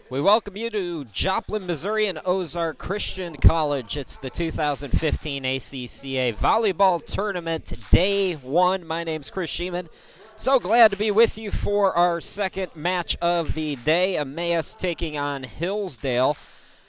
We welcome you to Joplin, Missouri and Ozark Christian College. It's the 2015 ACCA Volleyball Tournament, Day 1. My name's Chris Sheeman. So glad to be with you for our second match of the day. Emmaus taking on Hillsdale.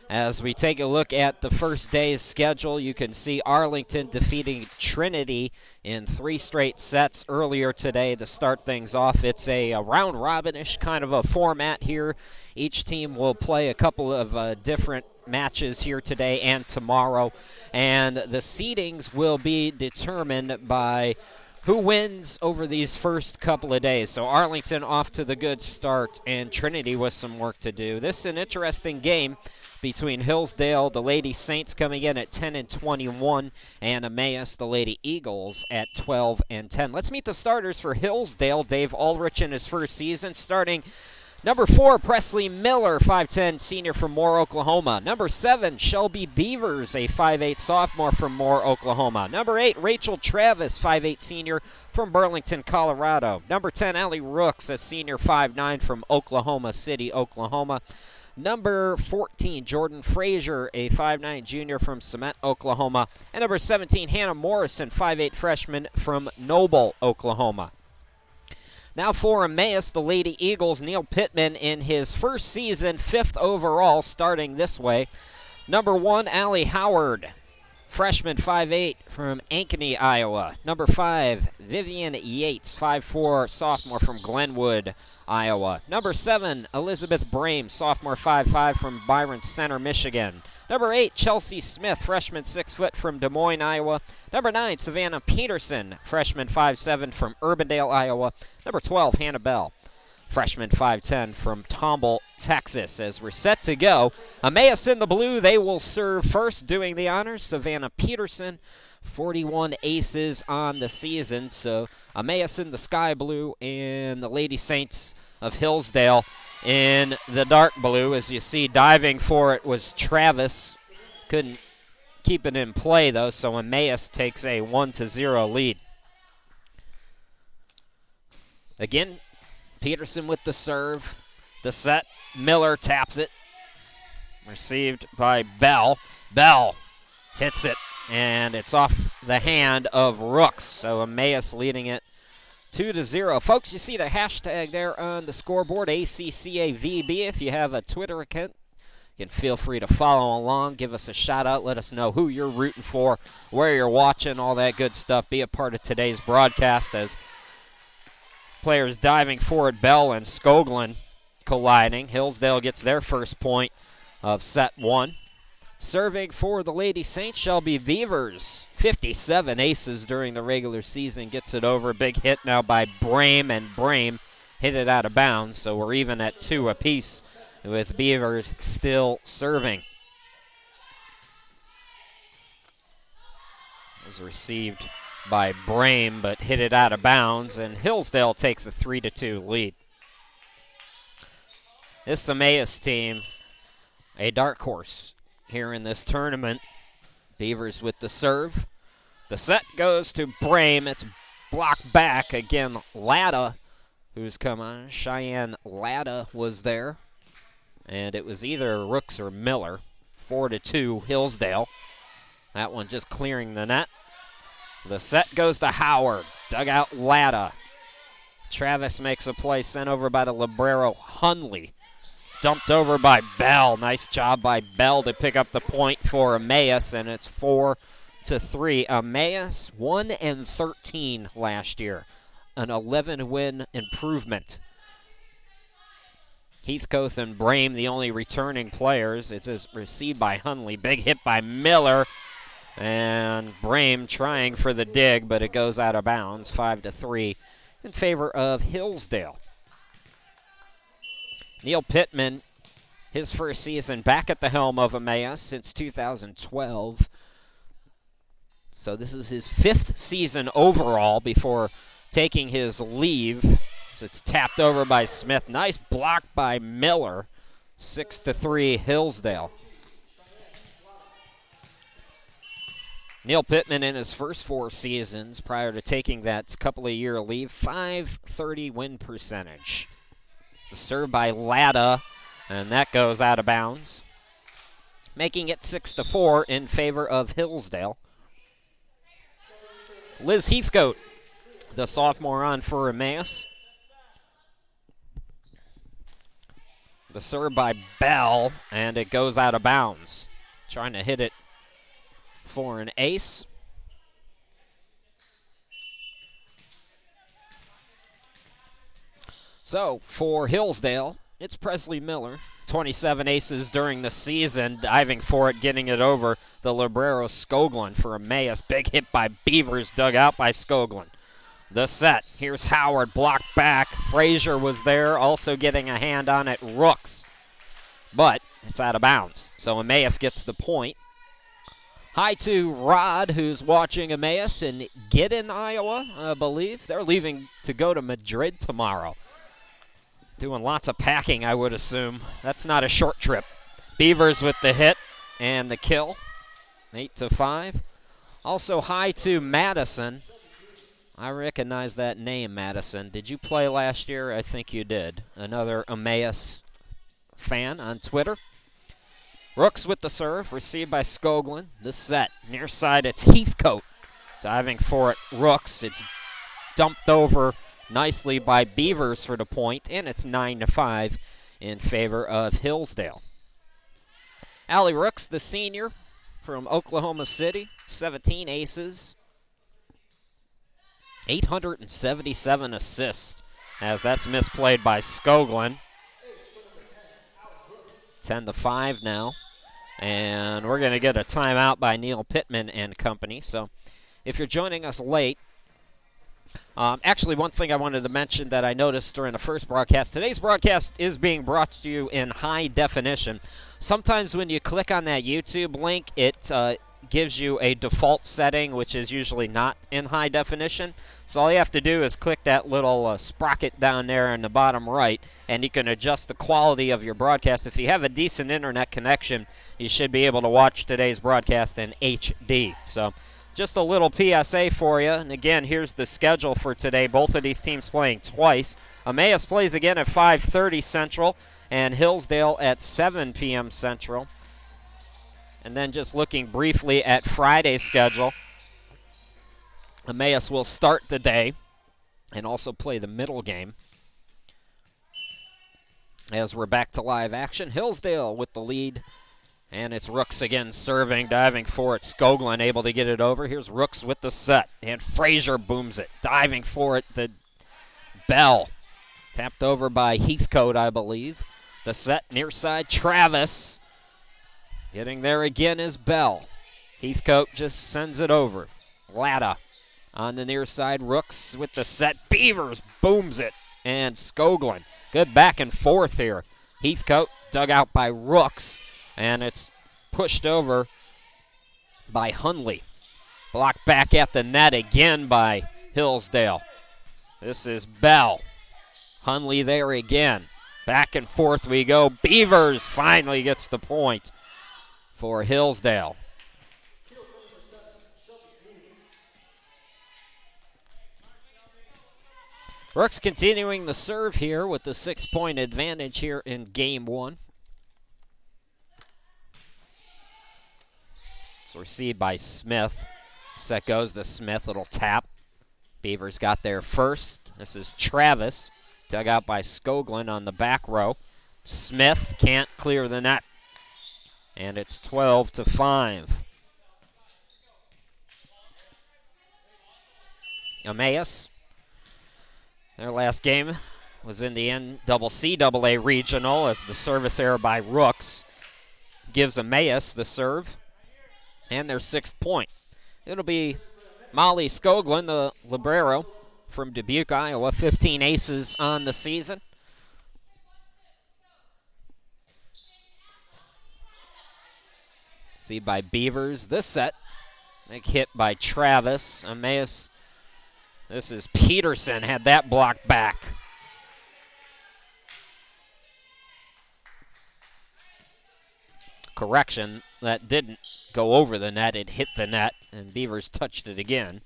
As we take a look at the first day's schedule, you can see Arlington defeating Trinity in 3 straight sets earlier today to start things off. It's a round-robin-ish kind of a format here. Each team will play a couple of different matches here today and tomorrow, and the seedings will be determined by who wins over these first couple of days. So Arlington off to the good start, and Trinity with some work to do. This is an interesting game between Hillsdale, the Lady Saints, coming in at 10-21, and Emmaus, the Lady Eagles, at 12-10. Let's meet the starters for Hillsdale. Dave Ulrich in his first season, starting number 4, Presley Miller, 5'10", senior from Moore, Oklahoma. Number 7, Shelby Beavers, a 5'8", sophomore from Moore, Oklahoma. Number 8, Rachel Travis, 5'8", senior from Burlington, Colorado. Number 10, Allie Rooks, a senior, 5'9", from Oklahoma City, Oklahoma. Number 14, Jordan Frazier, a 5'9", junior from Cement, Oklahoma. And number 17, Hannah Morrison, 5'8", freshman from Noble, Oklahoma. Now for Emmaus, the Lady Eagles, Neil Pittman in his first season, 5th overall, starting this way. Number 1, Allie Howard, freshman, 5'8", from Ankeny, Iowa. Number 5, Vivian Yates, 5'4", sophomore from Glenwood, Iowa. Number 7, Elizabeth Brame, sophomore, 5'5", from Byron Center, Michigan. Number 8, Chelsea Smith, freshman, 6 foot, from Des Moines, Iowa. Number 9, Savannah Peterson, freshman, 5'7", from Urbandale, Iowa. Number 12, Hannah Bell, freshman, 5'10", from Tomball, Texas. As we're set to go, Emmaus in the blue, they will serve first. Doing the honors, Savannah Peterson, 41 aces on the season. So Emmaus in the sky blue and the Lady Saints of Hillsdale in the dark blue. As you see, diving for it was Travis. Couldn't keep it in play, though, so Emmaus takes a 1-0 lead. Again, Peterson with the serve. The set, Miller taps it. Received by Bell. Bell hits it, and it's off the hand of Rooks. So Emmaus leading it 2-0. Folks, you see the hashtag there on the scoreboard, ACCAVB. If you have a Twitter account, you can feel free to follow along. Give us a shout-out. Let us know who you're rooting for, where you're watching, all that good stuff. Be a part of today's broadcast as players diving for it, Bell and Skoglund colliding. Hillsdale gets their first point of set 1. Serving for the Lady Saints, Shelby Beavers, 57 aces during the regular season, gets it over. Big hit now by Brame, and Brame hit it out of bounds, so we're even at 2 apiece with Beavers still serving. Was received by Brame, but hit it out of bounds, and Hillsdale takes a 3-2 lead. This Emmaus team, a dark horse here in this tournament. Beavers with the serve. The set goes to Brame. It's blocked back. Again, Latta, who's come on. Cheyenne Latta was there. And it was either Rooks or Miller. 4-2 Hillsdale. That one just clearing the net. The set goes to Howard. Dug out Latta. Travis makes a play, sent over by the libero Hunley. Dumped over by Bell. Nice job by Bell to pick up the point for Emmaus, and it's 4-3. Emmaus 1-13 last year, an 11-win improvement. Heathcote and Brame, the only returning players. It's received by Hunley. Big hit by Miller. And Brame trying for the dig, but it goes out of bounds, 5-3 in favor of Hillsdale. Neil Pittman, his first season back at the helm of Emmaus since 2012. So this is his 5th season overall before taking his leave. So it's tapped over by Smith. Nice block by Miller. 6-3 Hillsdale. Neil Pittman in his first 4 seasons prior to taking that couple of year leave, .530 win percentage. The serve by Latta And that goes out of bounds, making it 6-4 in favor of Hillsdale. Liz Heathcote, the sophomore, on for Emmaus. The serve by Bell, and it goes out of bounds. Trying to hit it for an ace. So, for Hillsdale, it's Presley Miller. 27 aces during the season, diving for it, getting it over the libero Skoglund for Emmaus. Big hit by Beavers, dug out by Skoglund. The set, here's Howard, blocked back. Frazier was there, also getting a hand on it. Rooks, but it's out of bounds. So Emmaus gets the point. Hi to Rod, who's watching Emmaus in Giddon, Iowa, I believe. They're leaving to go to Madrid tomorrow. Doing lots of packing, I would assume. That's not a short trip. Beavers with the hit and the kill. 8-5. Also, hi to Madison. I recognize that name, Madison. Did you play last year? I think you did. Another Emmaus fan on Twitter. Rooks with the serve, received by Skoglund. The set, near side, it's Heathcote. Diving for it, Rooks. It's dumped over nicely by Beavers for the point, and it's 9-5 in favor of Hillsdale. Allie Rooks, the senior from Oklahoma City, 17 aces, 877 assists, as that's misplayed by Skoglund. 10-5 now, and we're going to get a timeout by Neil Pittman and company. So if you're joining us late, actually, one thing I wanted to mention that I noticed during the first broadcast, today's broadcast is being brought to you in high definition. Sometimes when you click on that YouTube link, it gives you a default setting, which is usually not in high definition. So all you have to do is click that little sprocket down there in the bottom right, and you can adjust the quality of your broadcast. If you have a decent internet connection, you should be able to watch today's broadcast in HD. So just a little PSA for you. And again, here's the schedule for today. Both of these teams playing twice. Emmaus plays again at 5:30 Central, and Hillsdale at 7 p.m. Central. And then just looking briefly at Friday's schedule, Emmaus will start the day and also play the middle game. As we're back to live action, Hillsdale with the lead. And it's Rooks again serving, diving for it. Skoglund able to get it over. Here's Rooks with the set. And Frazier booms it, diving for it. The Bell tapped over by Heathcote, I believe. The set near side, Travis. Getting there again is Bell. Heathcote just sends it over. Latta on the near side. Rooks with the set. Beavers booms it. And Skoglund. Good back and forth here. Heathcote dug out by Rooks. And it's pushed over by Hunley. Blocked back at the net again by Hillsdale. This is Bell. Hunley there again. Back and forth we go. Beavers finally gets the point for Hillsdale. Rooks continuing the serve here with the 6-point advantage here in game one. It's received by Smith. Set goes to Smith. Little tap. Beavers got there first. This is Travis. Dug out by Skoglund on the back row. Smith can't clear the net. And it's 12-5. Emmaus, their last game was in the NCAA regional as the service error by Rooks gives Emmaus the serve and their 6th point. It'll be Molly Skoglund, the libero from Dubuque, Iowa, 15 aces on the season. See by Beavers this set. Big hit by Travis. Emmaus, this is Peterson, had that blocked back. Correction, that didn't go over the net, it hit the net, and Beavers touched it again.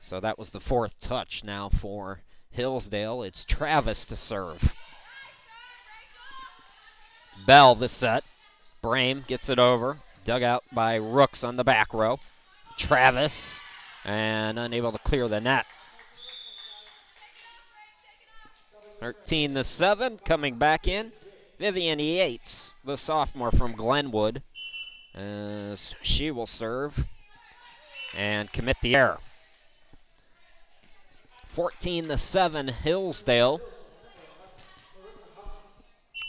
So that was the 4th touch now for Hillsdale. It's Travis to serve. Bell the set. Brame gets it over. Dug out by Rooks on the back row. Travis, and unable to clear the net. 13-7, coming back in. Vivian Yates, the sophomore from Glenwood, as she will serve and commit the error. 14-7, Hillsdale.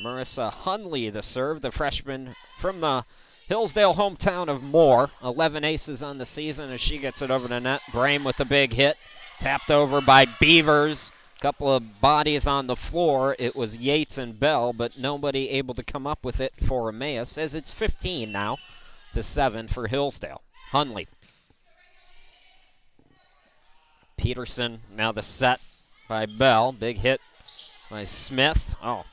Marissa Hunley the serve, the freshman from the Hillsdale hometown of Moore. 11 aces on the season as she gets it over the net. Brame with the big hit. Tapped over by Beavers. Couple of bodies on the floor. It was Yates and Bell, but nobody able to come up with it for Emmaus, as it's 15 now to 7 for Hillsdale. Hunley. Peterson, now the set by Bell. Big hit by Smith. Oh,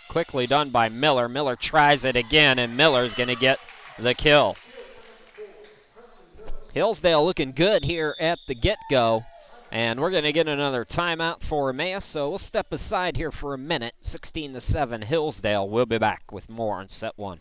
quickly done by Miller. Miller tries it again, and Miller's going to get the kill. Hillsdale looking good here at the get-go. And we're going to get another timeout for Emmaus, so we'll step aside here for a minute. 16-7, Hillsdale. We'll be back with more on set one.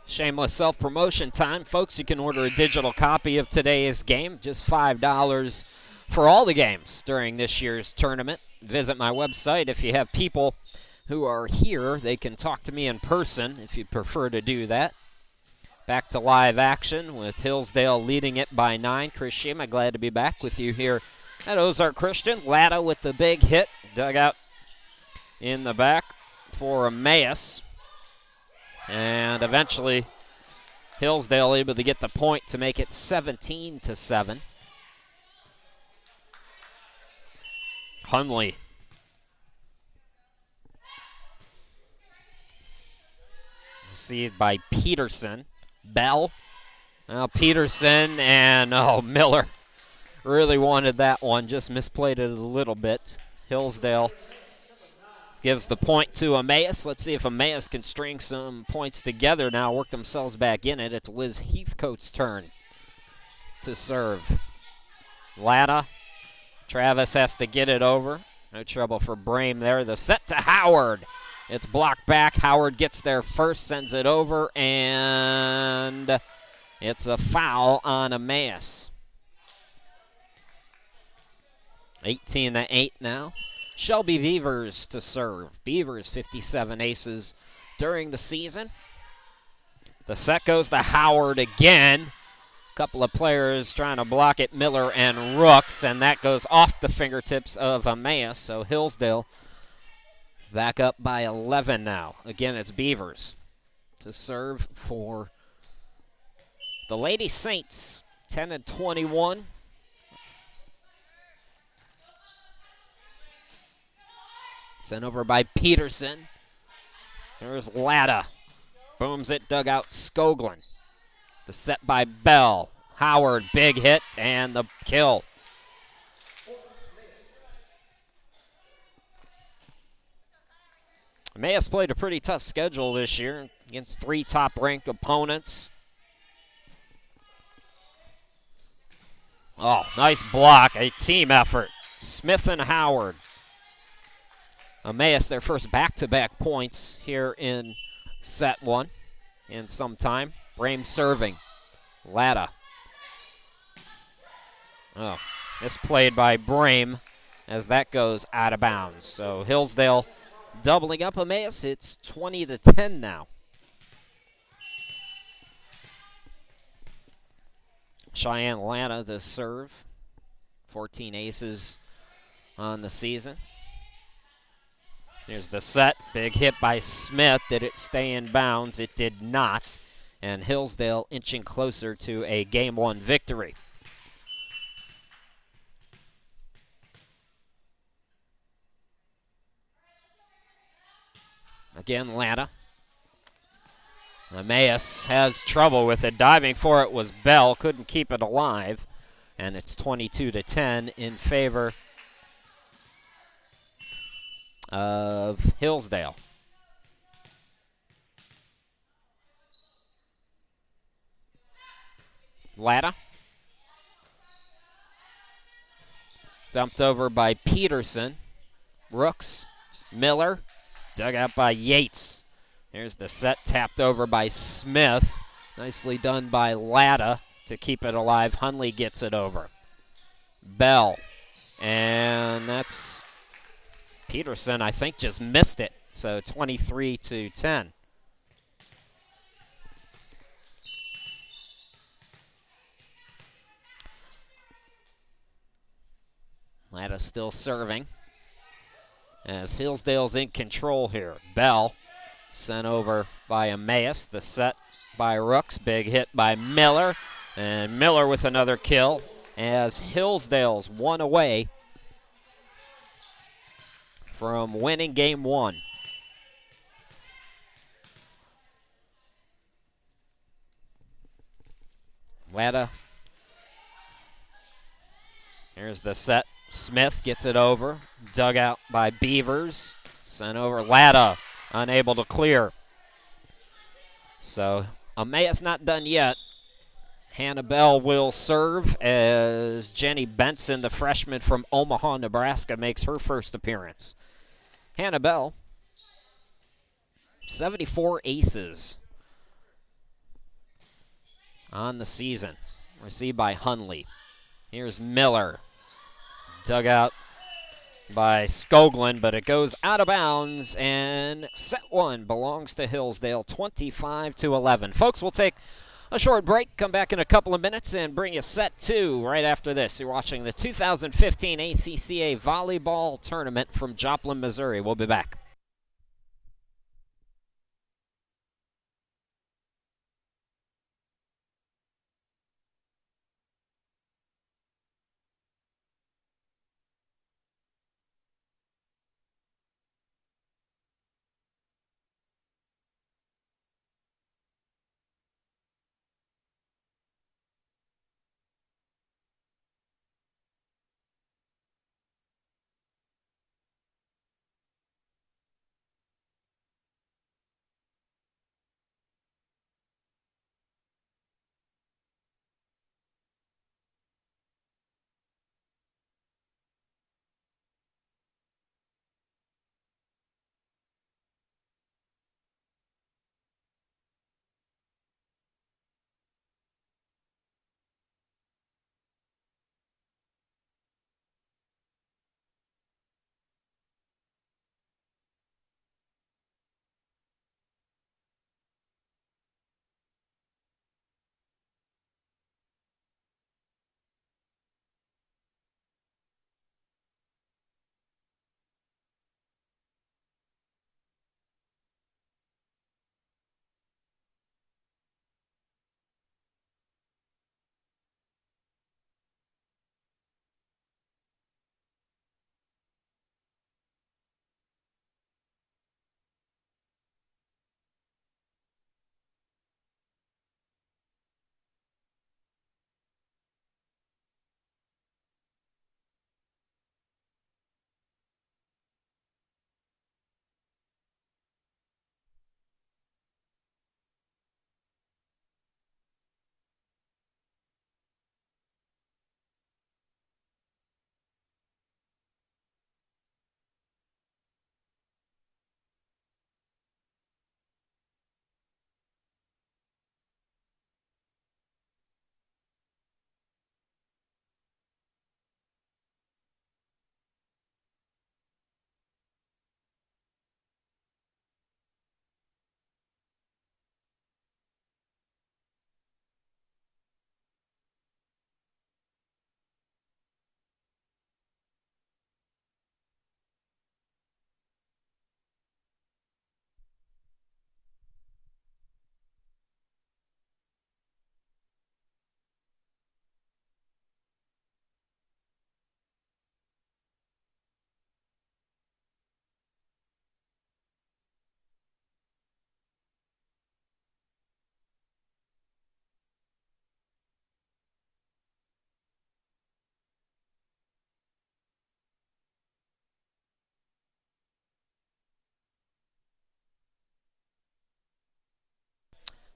Shameless self-promotion time. Folks, you can order a digital copy of today's game, just $5 for all the games during this year's tournament. Visit my website. If you have people who are here, they can talk to me in person if you prefer to do that. Back to live action with Hillsdale leading it by 9. Chris Shima, glad to be back with you here at Ozark Christian. Latta with the big hit. Dug out in the back for Emmaus. And eventually, Hillsdale able to get the point to make it 17-7. Hunley. Received by Peterson. Bell. Now Peterson and, Miller really wanted that one. Just misplayed it a little bit. Hillsdale gives the point to Emmaus. Let's see if Emmaus can string some points together now, work themselves back in it. It's Liz Heathcote's turn to serve. Latta. Travis has to get it over. No trouble for Brame there. The set to Howard. It's blocked back. Howard gets there first, sends it over, and it's a foul on Emmaus. 18-8 now. Shelby Beavers to serve. Beavers 57 aces during the season. The set goes to Howard again. A couple of players trying to block it, Miller and Rooks, and that goes off the fingertips of Emmaus. So Hillsdale back up by 11 now. Again, it's Beavers to serve for the Lady Saints. 10-21. Sent over by Peterson. There's Latta. Booms it, dug out Skoglin. The set by Bell. Howard, big hit, and the kill. Emmaus played a pretty tough schedule this year against 3 top-ranked opponents. Oh, nice block, a team effort. Smith and Howard. Emmaus, their first back-to-back points here in set 1 in some time. Brame serving. Latta. Oh, misplayed by Brame as that goes out of bounds. So Hillsdale doubling up Emmaus. It's 20-10 now. Cheyenne Latta to serve. 14 aces on the season. Here's the set. Big hit by Smith. Did it stay in bounds? It did not. and Hillsdale inching closer to a Game 1 victory. Again, Lana. Emmaus has trouble with it. Diving for it was Bell. Couldn't keep it alive. And it's 22-10 in favor of Hillsdale. Latta. Dumped over by Peterson. Rooks. Miller. Dug out by Yates. Here's the set, tapped over by Smith. Nicely done by Latta to keep it alive. Hunley gets it over. Bell. And that's Peterson, I think, just missed it. So 23-10. Latta still serving as Hillsdale's in control here. Bell sent over by Emmaus. The set by Rooks. Big hit by Miller. And Miller with another kill as Hillsdale's one away from winning Game 1. Latta. Here's the set. Smith gets it over. Dug out by Beavers. Sent over. Latta unable to clear. So Emmaus not done yet. Hannah Bell will serve as Jenny Benson, the freshman from Omaha, Nebraska, makes her first appearance. Hannah Bell, 74 aces on the season, received by Hunley. Here's Miller. Dug out by Skoglund, but it goes out of bounds, and set one belongs to Hillsdale, 25-11. Folks, we'll take a short break, come back in a couple of minutes, and bring you set two right after this. You're watching the 2015 ACCA Volleyball Tournament from Joplin, Missouri. We'll be back.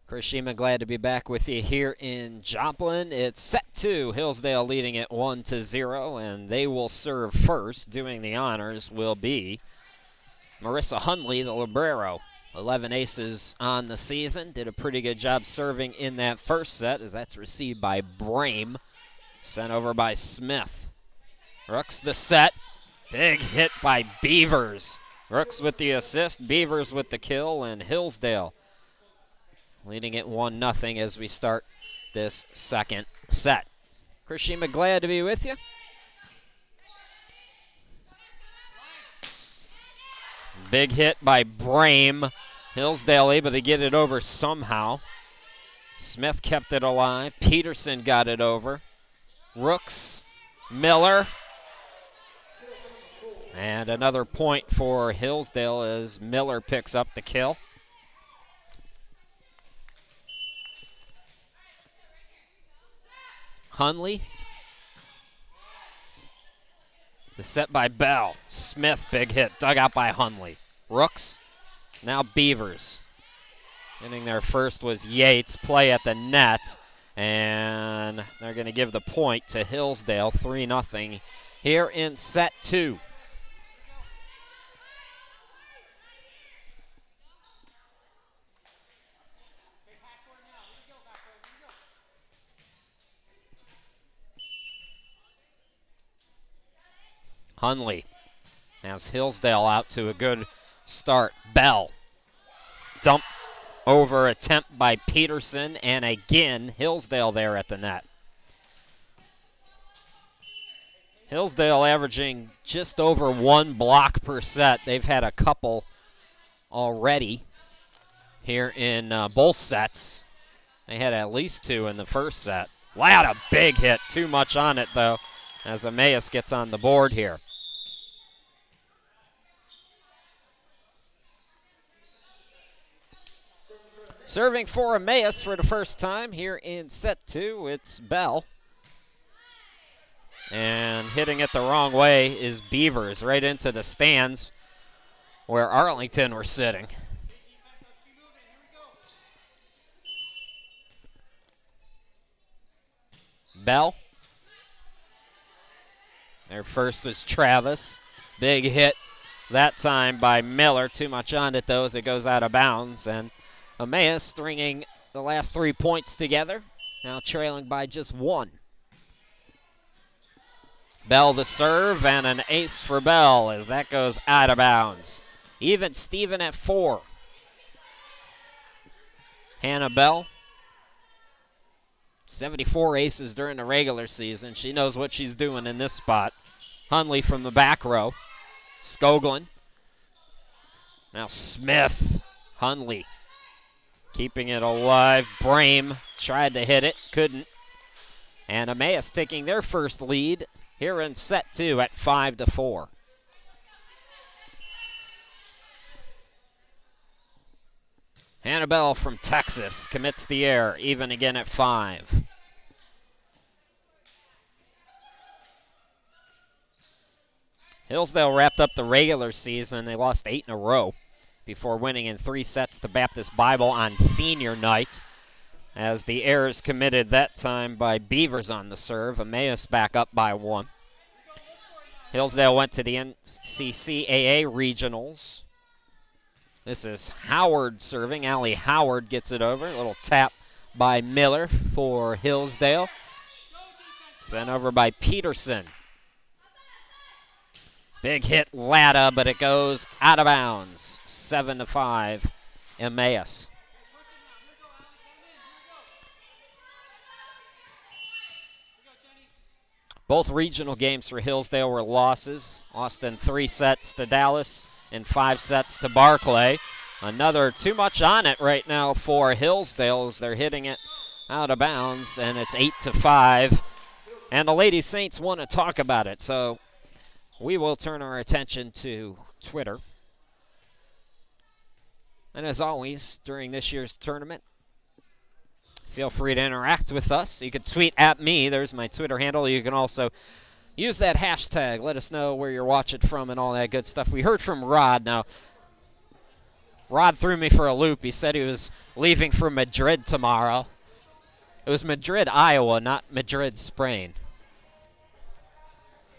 Chris Sheeman, glad to be back with you here in Joplin. It's set 2, Hillsdale leading it 1-0, and they will serve first. Doing the honors will be Marissa Hundley, the libero. 11 aces on the season. Did a pretty good job serving in that first set, as that's received by Brame. Sent over by Smith. Rooks the set. Big hit by Beavers. Rooks with the assist, Beavers with the kill, and Hillsdale leading it 1-0 as we start this second set. Chris Sheeman, glad to be with you. Big hit by Brame. Hillsdale able to get it over somehow. Smith kept it alive. Peterson got it over. Rooks, Miller. And another point for Hillsdale as Miller picks up the kill. Hundley. The set by Bell. Smith, big hit, dug out by Hundley. Rooks, now Beavers. Hitting their first was Yates, play at the net, and they're going to give the point to Hillsdale, 3-0 here in set 2. Hundley has Hillsdale out to a good start. Bell. Dump over attempt by Peterson, and again, Hillsdale there at the net. Hillsdale averaging just over 1 block per set. They've had a couple already here in both sets. They had at least 2 in the first set. Wow, a big hit. Too much on it, though, as Emmaus gets on the board here. Serving for Emmaus for the first time here in set 2, it's Bell. And hitting it the wrong way is Beavers, right into the stands where Arlington were sitting. Bell. Their first was Travis. Big hit that time by Miller. Too much on it, though, as it goes out of bounds. And Emmaus stringing the last 3 points together, now trailing by just 1. Bell the serve, and an ace for Bell as that goes out of bounds. Even Steven at 4. Hannah Bell, 74 aces during the regular season. She knows what she's doing in this spot. Hundley from the back row. Skoglund. Now Smith. Hundley keeping it alive. Brame tried to hit it, couldn't. And Emmaus taking their first lead here in set 2 at 5-4. Hannibal from Texas commits the error, even again at 5. Hillsdale wrapped up the regular season. They lost 8 in a row before winning in 3 sets to Baptist Bible on senior night, as the errors committed that time by Beavers on the serve. Emmaus back up by 1. Hillsdale went to the NCCAA regionals. This is Howard serving. Allie Howard gets it over. A little tap by Miller for Hillsdale. Sent over by Peterson. Big hit, Latta, but it goes out of bounds. 7-5, Emmaus. Both regional games for Hillsdale were losses. Lost in 3 sets to Dallas and 5 sets to Barclay. Another too much on it right now for Hillsdale as they're hitting it out of bounds, and it's 8-5. And the Lady Saints want to talk about it, so we will turn our attention to Twitter. And as always, during this year's tournament, feel free to interact with us. You can tweet at me. There's my Twitter handle. You can also use that hashtag. Let us know where you're watching from and all that good stuff. We heard from Rod. Now, Rod threw me for a loop. He said he was leaving for Madrid tomorrow. It was Madrid, Iowa, not Madrid, Spain.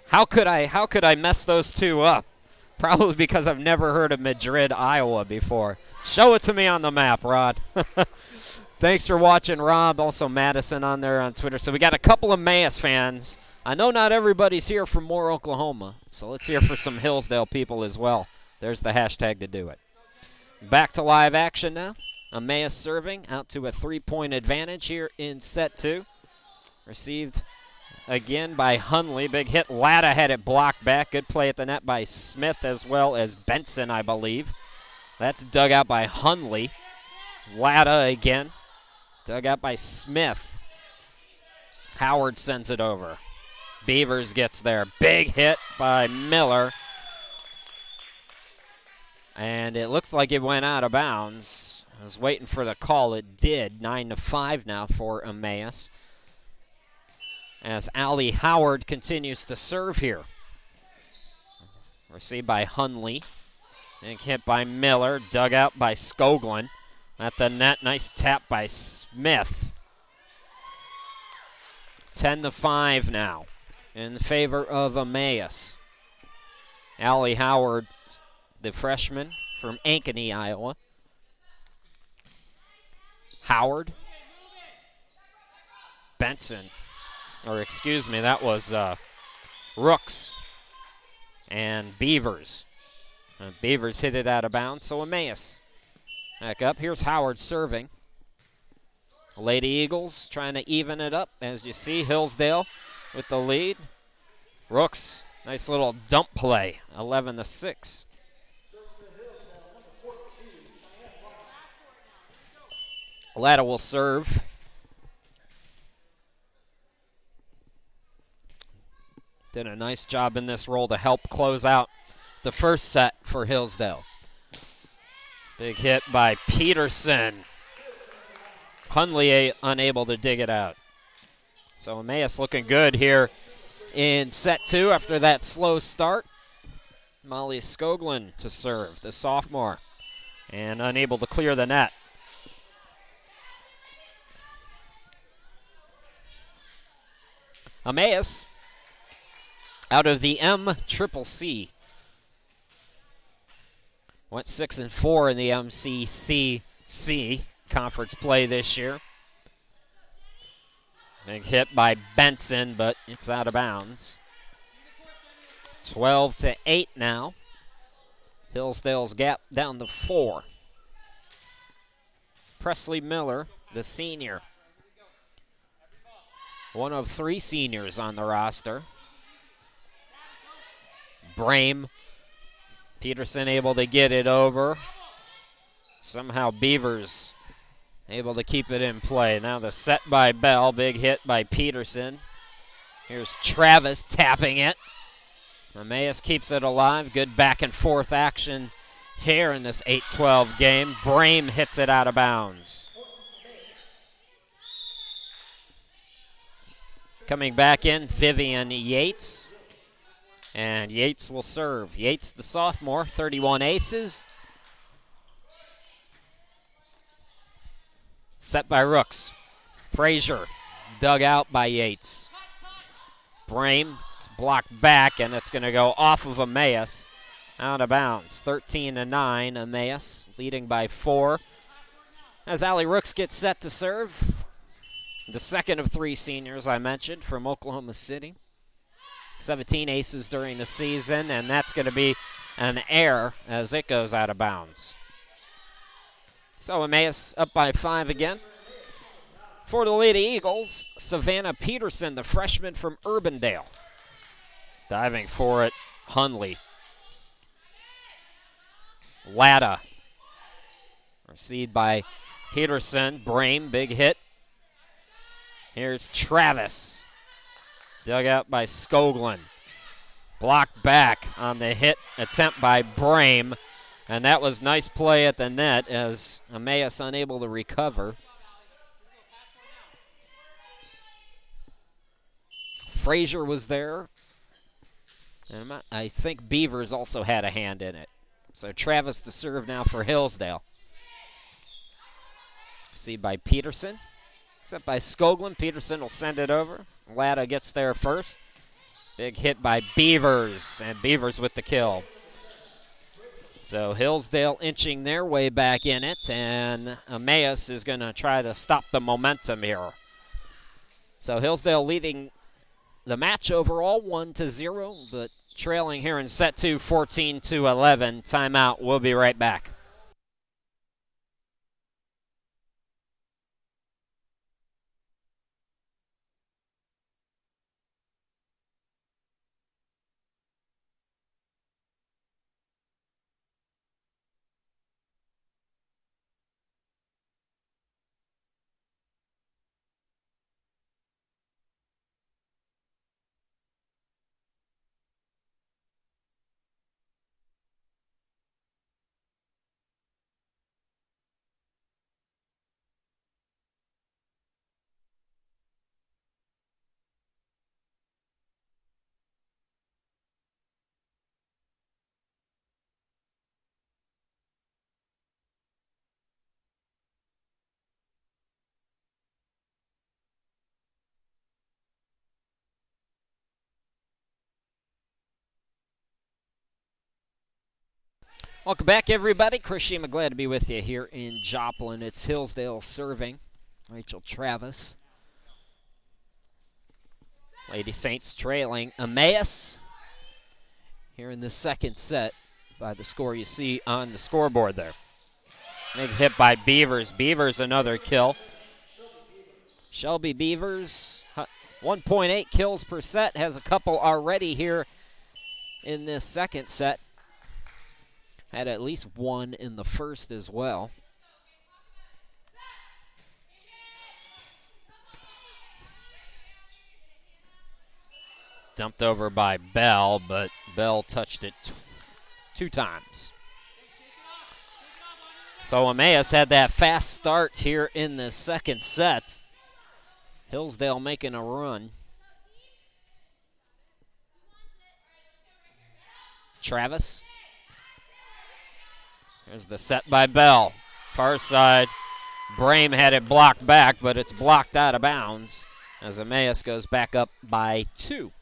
How could I mess those two up? Probably because I've never heard of Madrid, Iowa before. Show it to me on the map, Rod. Thanks for watching, Rob. Also Madison on there on Twitter. So we got a couple of Emmaus fans. I know not everybody's here from Moore, Oklahoma. So let's hear for some Hillsdale people as well. There's the hashtag to do it. Back to live action now. Emmaus serving out to a 3-point advantage here in set 2. Received again by Hunley. Big hit. Latta had it blocked back. Good play at the net by Smith as well as Benson, I believe. That's dug out by Hunley. Latta again. Dug out by Smith. Howard sends it over. Beavers gets there. Big hit by Miller. And it looks like it went out of bounds. I was waiting for the call. It did. 9-5 now for Emmaus. As Allie Howard continues to serve here. Received by Hunley. And hit by Miller. Dug out by Skoglund. At the net, nice tap by Smith. 10-5 now in favor of Emmaus. Allie Howard, the freshman from Ankeny, Iowa. Howard. Benson. Or excuse me, that was Rooks. And Beavers. Beavers hit it out of bounds, so Emmaus back up. Here's Howard serving. Lady Eagles trying to even it up. As you see, Hillsdale with the lead. Rooks, nice little dump play, 11-6. Latta will serve. Did a nice job in this role to help close out the first set for Hillsdale. Big hit by Peterson. Hunley unable to dig it out. So Emmaus looking good here in set 2 after that slow start. Molly Skoglund to serve, the sophomore, and unable to clear the net. Emmaus out of the MCCC. Went 6-4 in the MCCC conference play this year. Big hit by Benson, but it's out of bounds. 12-8 now. Hillsdale's gap down to 4. Presley Miller, the senior. One of 3 seniors on the roster. Brame. Peterson able to get it over. Somehow Beavers able to keep it in play. Now the set by Bell. Big hit by Peterson. Here's Travis tapping it. Emmaus keeps it alive. Good back and forth action here in this 8-12 game. Brame hits it out of bounds. Coming back in, Vivian Yates. And Yates will serve. Yates, the sophomore, 31 aces. Set by Rooks. Frazier, dug out by Yates. Brame, it's blocked back, and it's going to go off of Emmaus. Out of bounds. 13-9, Emmaus, leading by 4. As Allie Rooks gets set to serve. The second of 3 seniors I mentioned from Oklahoma City. 17 aces during the season, and that's going to be an error as it goes out of bounds. So Emmaus up by 5 again. For the Lady Eagles, Savannah Peterson, the freshman from Urbandale. Diving for it, Hunley. Latta. Received by Peterson. Brame, big hit. Here's Travis. Dug out by Skoglund. Blocked back on the hit attempt by Brame. And that was nice play at the net as Emmaus unable to recover. Frazier was there. And I think Beavers also had a hand in it. So Travis the serve now for Hillsdale. See by Peterson. Set by Skoglund. Peterson will send it over. Latta gets there first. Big hit by Beavers, and Beavers with the kill. So Hillsdale inching their way back in it, and Emmaus is going to try to stop the momentum here. So Hillsdale leading the match overall 1-0, but trailing here in set 2, 14-11. Timeout. We'll be right back. Welcome back, everybody. Chris Shima, glad to be with you here in Joplin. It's Hillsdale serving. Rachel Travis. Lady Saints trailing Emmaus here in the second set by the score you see on the scoreboard there. Big hit by Beavers. Beavers another kill. Shelby Beavers, 1.8 kills per set, has a couple already here in this second set. Had at least one in the first as well. Dumped over by Bell, but Bell touched it two times. So Emmaus had that fast start here in the second set. Hillsdale making a run. Travis. There's the set by Bell. Far side. Brame had it blocked back, but it's blocked out of bounds as Emmaus goes back up by 2.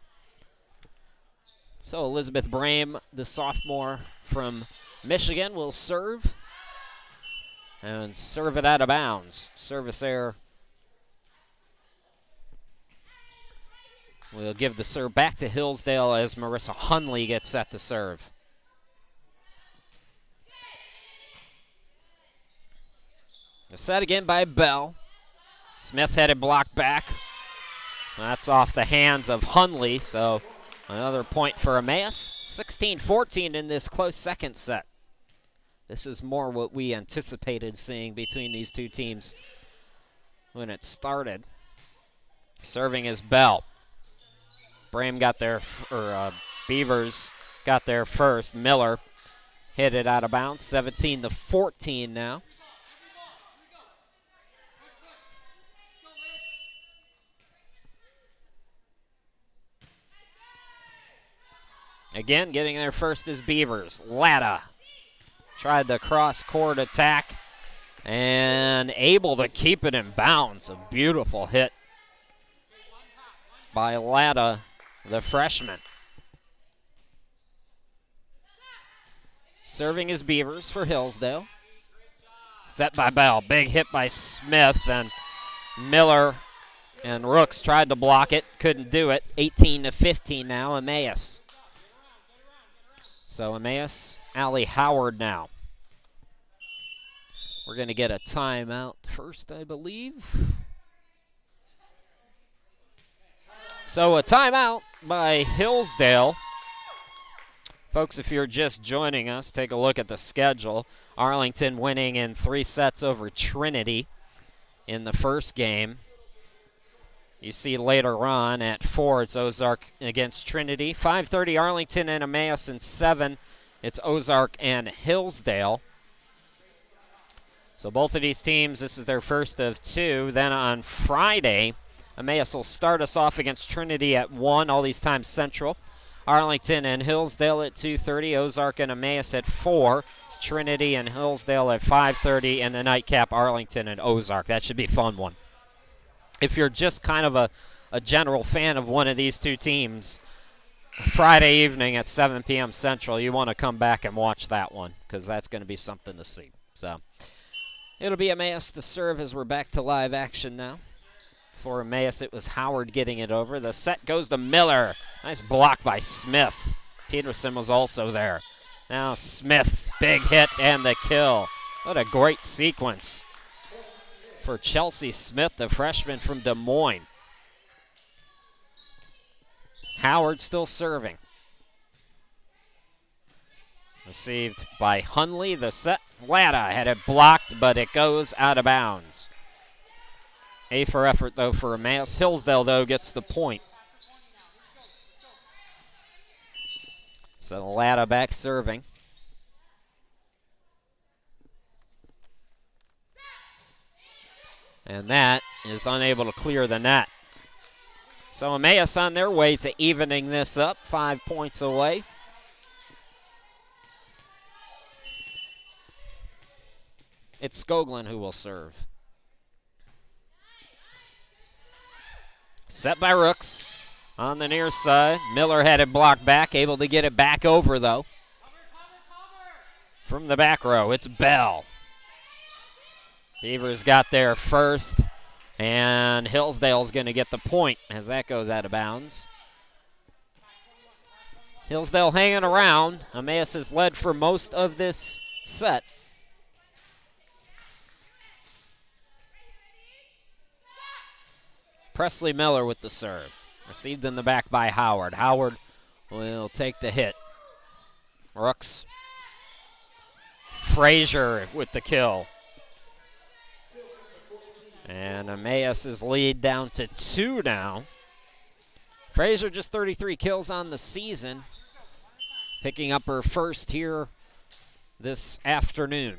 So Elizabeth Brame, the sophomore from Michigan, will serve. And serve it out of bounds. Service error. We'll give the serve back to Hillsdale as Marissa Hunley gets set to serve. The set again by Bell. Smith had it blocked back. That's off the hands of Hunley, so another point for Emmaus. 16-14 in this close second set. This is more what we anticipated seeing between these two teams when it started. Serving is Bell. Brame got there, Beavers got there first. Miller hit it out of bounds. 17-14 now. Again, getting there first is Beavers. Latta tried the cross-court attack and able to keep it in bounds. A beautiful hit by Latta, the freshman. Serving is Beavers for Hillsdale. Set by Bell. Big hit by Smith, and Miller and Rooks tried to block it. Couldn't do it. 18-15 now, Emmaus. So Emmaus, Allie Howard now. We're going to get a timeout first, I believe. So a timeout by Hillsdale. Folks, if you're just joining us, take a look at the schedule. Arlington winning in 3 sets over Trinity in the first game. You see later on at 4, it's Ozark against Trinity. 5:30, Arlington and Emmaus, and 7, it's Ozark and Hillsdale. So both of these teams, this is their first of 2. Then on Friday, Emmaus will start us off against Trinity at 1, all these times Central. Arlington and Hillsdale at 2:30. Ozark and Emmaus at 4. Trinity and Hillsdale at 5:30. And the nightcap, Arlington and Ozark. That should be a fun one. If you're just kind of a general fan of one of these two teams, Friday evening at 7 p.m. Central, you want to come back and watch that one because that's going to be something to see. So it'll be Emmaus to serve as we're back to live action now. For Emmaus, it was Howard getting it over. The set goes to Miller. Nice block by Smith. Peterson was also there. Now Smith, big hit and the kill. What a great sequence for Chelsea Smith, the freshman from Des Moines. Howard still serving. Received by Hunley. The set, Latta had it blocked, but it goes out of bounds. A for effort, though, for Emmaus. Hillsdale, though, gets the point. So Latta back serving. And that is unable to clear the net. So Emmaus on their way to evening this up, 5 points away. It's Skoglund who will serve. Set by Rooks on the near side. Miller had it blocked back, able to get it back over, though. From the back row, it's Bell. Beavers got there first, and Hillsdale's going to get the point as that goes out of bounds. Hillsdale hanging around. Emmaus has led for most of this set. Presley Miller with the serve. Received in the back by Howard. Howard will take the hit. Rooks. Frazier with the kill. And Emmaus's lead down to 2 now. Frazier just 33 kills on the season. Picking up her first here this afternoon.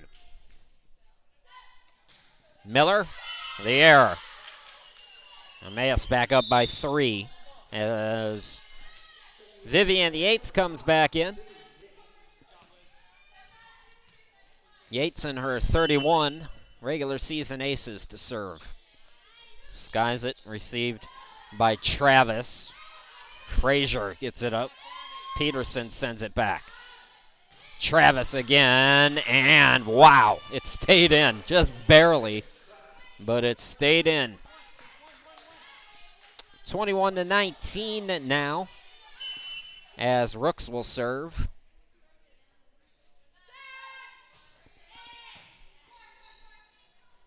Miller, the error. Emmaus back up by 3 as Vivian Yates comes back in. Yates and her 31 regular season aces to serve. Skies it, received by Travis. Frazier gets it up. Peterson sends it back. Travis again, and wow, it stayed in, just barely, but it stayed in. 21-19 now, as Rooks will serve.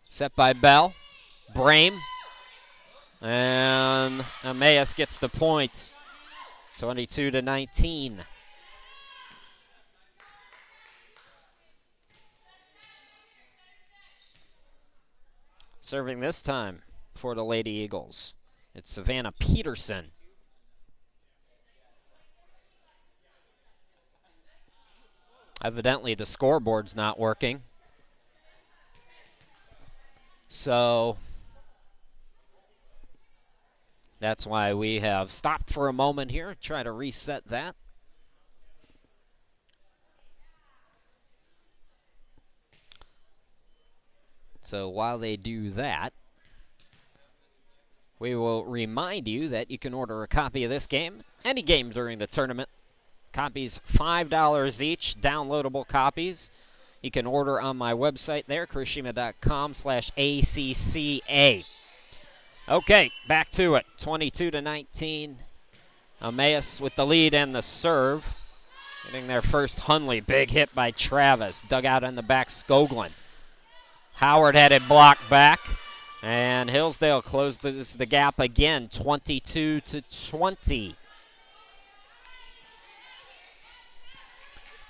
Set by Bell. Brame. And Emmaus gets the point. 22-19. Serving this time for the Lady Eagles, it's Savannah Peterson. Evidently the scoreboard's not working. So that's why we have stopped for a moment here, try to reset that. So while they do that, we will remind you that you can order a copy of this game, any game during the tournament. Copies $5 each, downloadable copies. You can order on my website there, krishima.com/ACCA. Okay, back to it. 22-19. Emmaus with the lead and the serve. Getting their first Hunley. Big hit by Travis. Dug out in the back, Skoglund. Howard had it blocked back. And Hillsdale closes the gap again, 22-20.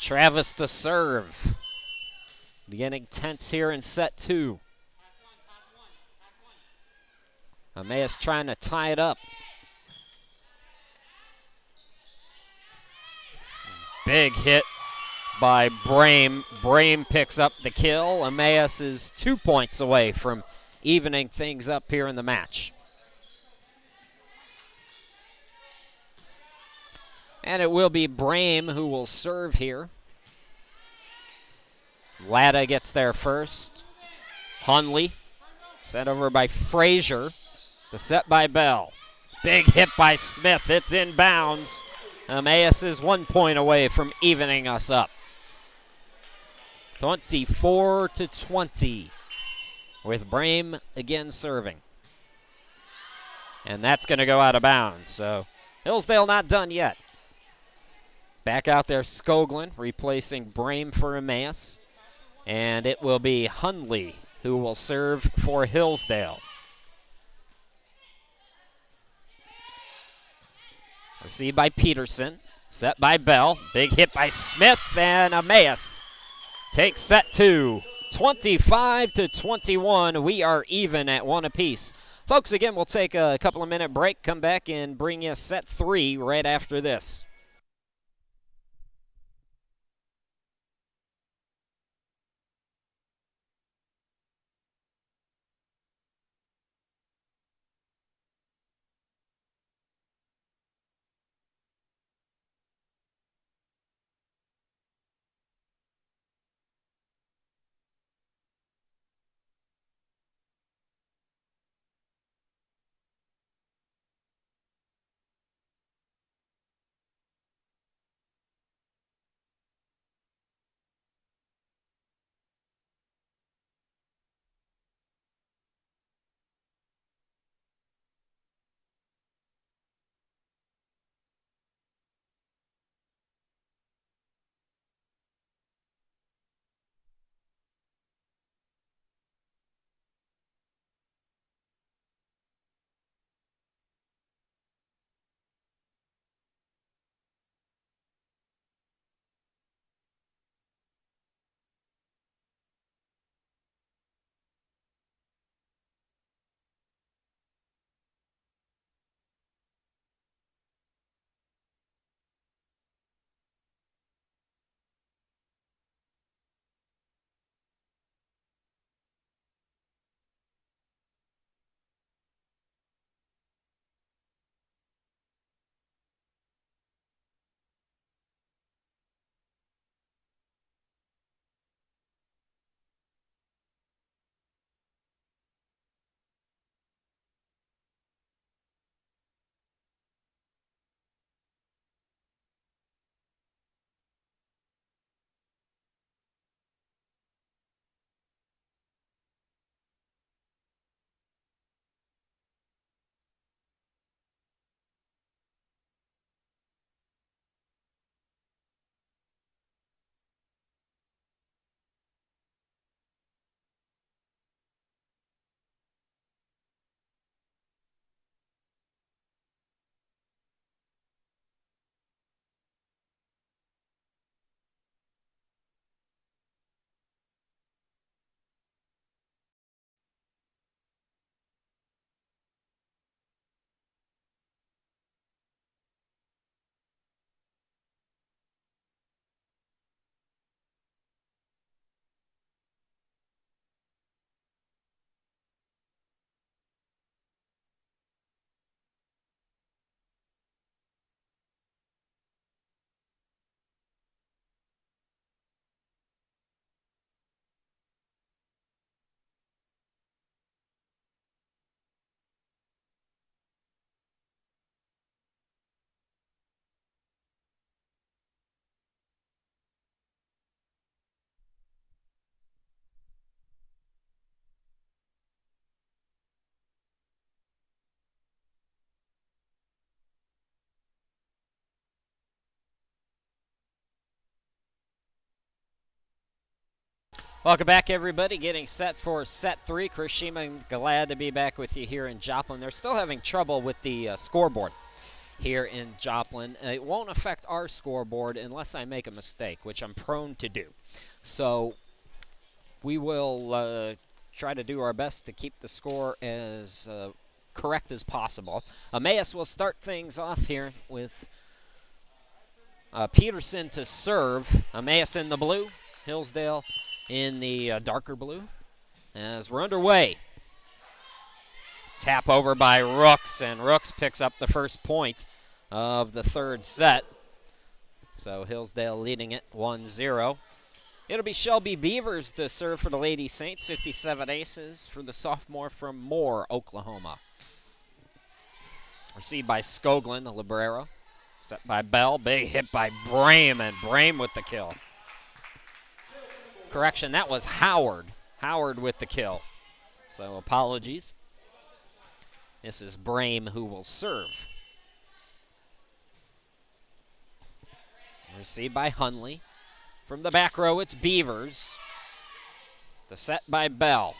Travis to serve. Getting tense here in set 2. Emmaus trying to tie it up. Big hit by Brame. Brame picks up the kill. Emmaus is 2 points away from evening things up here in the match. And it will be Brame who will serve here. Latta gets there first. Hunley, sent over by Frazier. The set by Bell. Big hit by Smith. It's in bounds. Emmaus is 1 point away from evening us up. 24-20 with Brame again serving. And that's going to go out of bounds. So Hillsdale not done yet. Back out there, Skoglund replacing Brame for Emmaus. And it will be Hunley who will serve for Hillsdale. Received by Peterson. Set by Bell. Big hit by Smith, and Emmaus takes set two. 25-21. We are even at one apiece. Folks, again, we'll take a couple of minute break, come back and bring you set three right after this. Welcome back, everybody. Getting set for set three. Chris Sheeman, glad to be back with you here in Joplin. They're still having trouble with the scoreboard here in Joplin. It won't affect our scoreboard unless I make a mistake, which I'm prone to do. So we will try to do our best to keep the score as correct as possible. Emmaus will start things off here with Peterson to serve. Emmaus in the blue, Hillsdale in the darker blue. As we're underway, tap over by Rooks, and Rooks picks up the first point of the third set. So Hillsdale leading it 1-0. It'll be Shelby Beavers to serve for the Lady Saints. 57 aces for the sophomore from Moore, Oklahoma. Received by Skoglin, the libero. Set by Bell. Big hit by Brame, and Brame with the kill. Correction, that was Howard. Howard with the kill. So apologies. This is Brame who will serve. Received by Hunley. From the back row, it's Beavers. The set by Bell.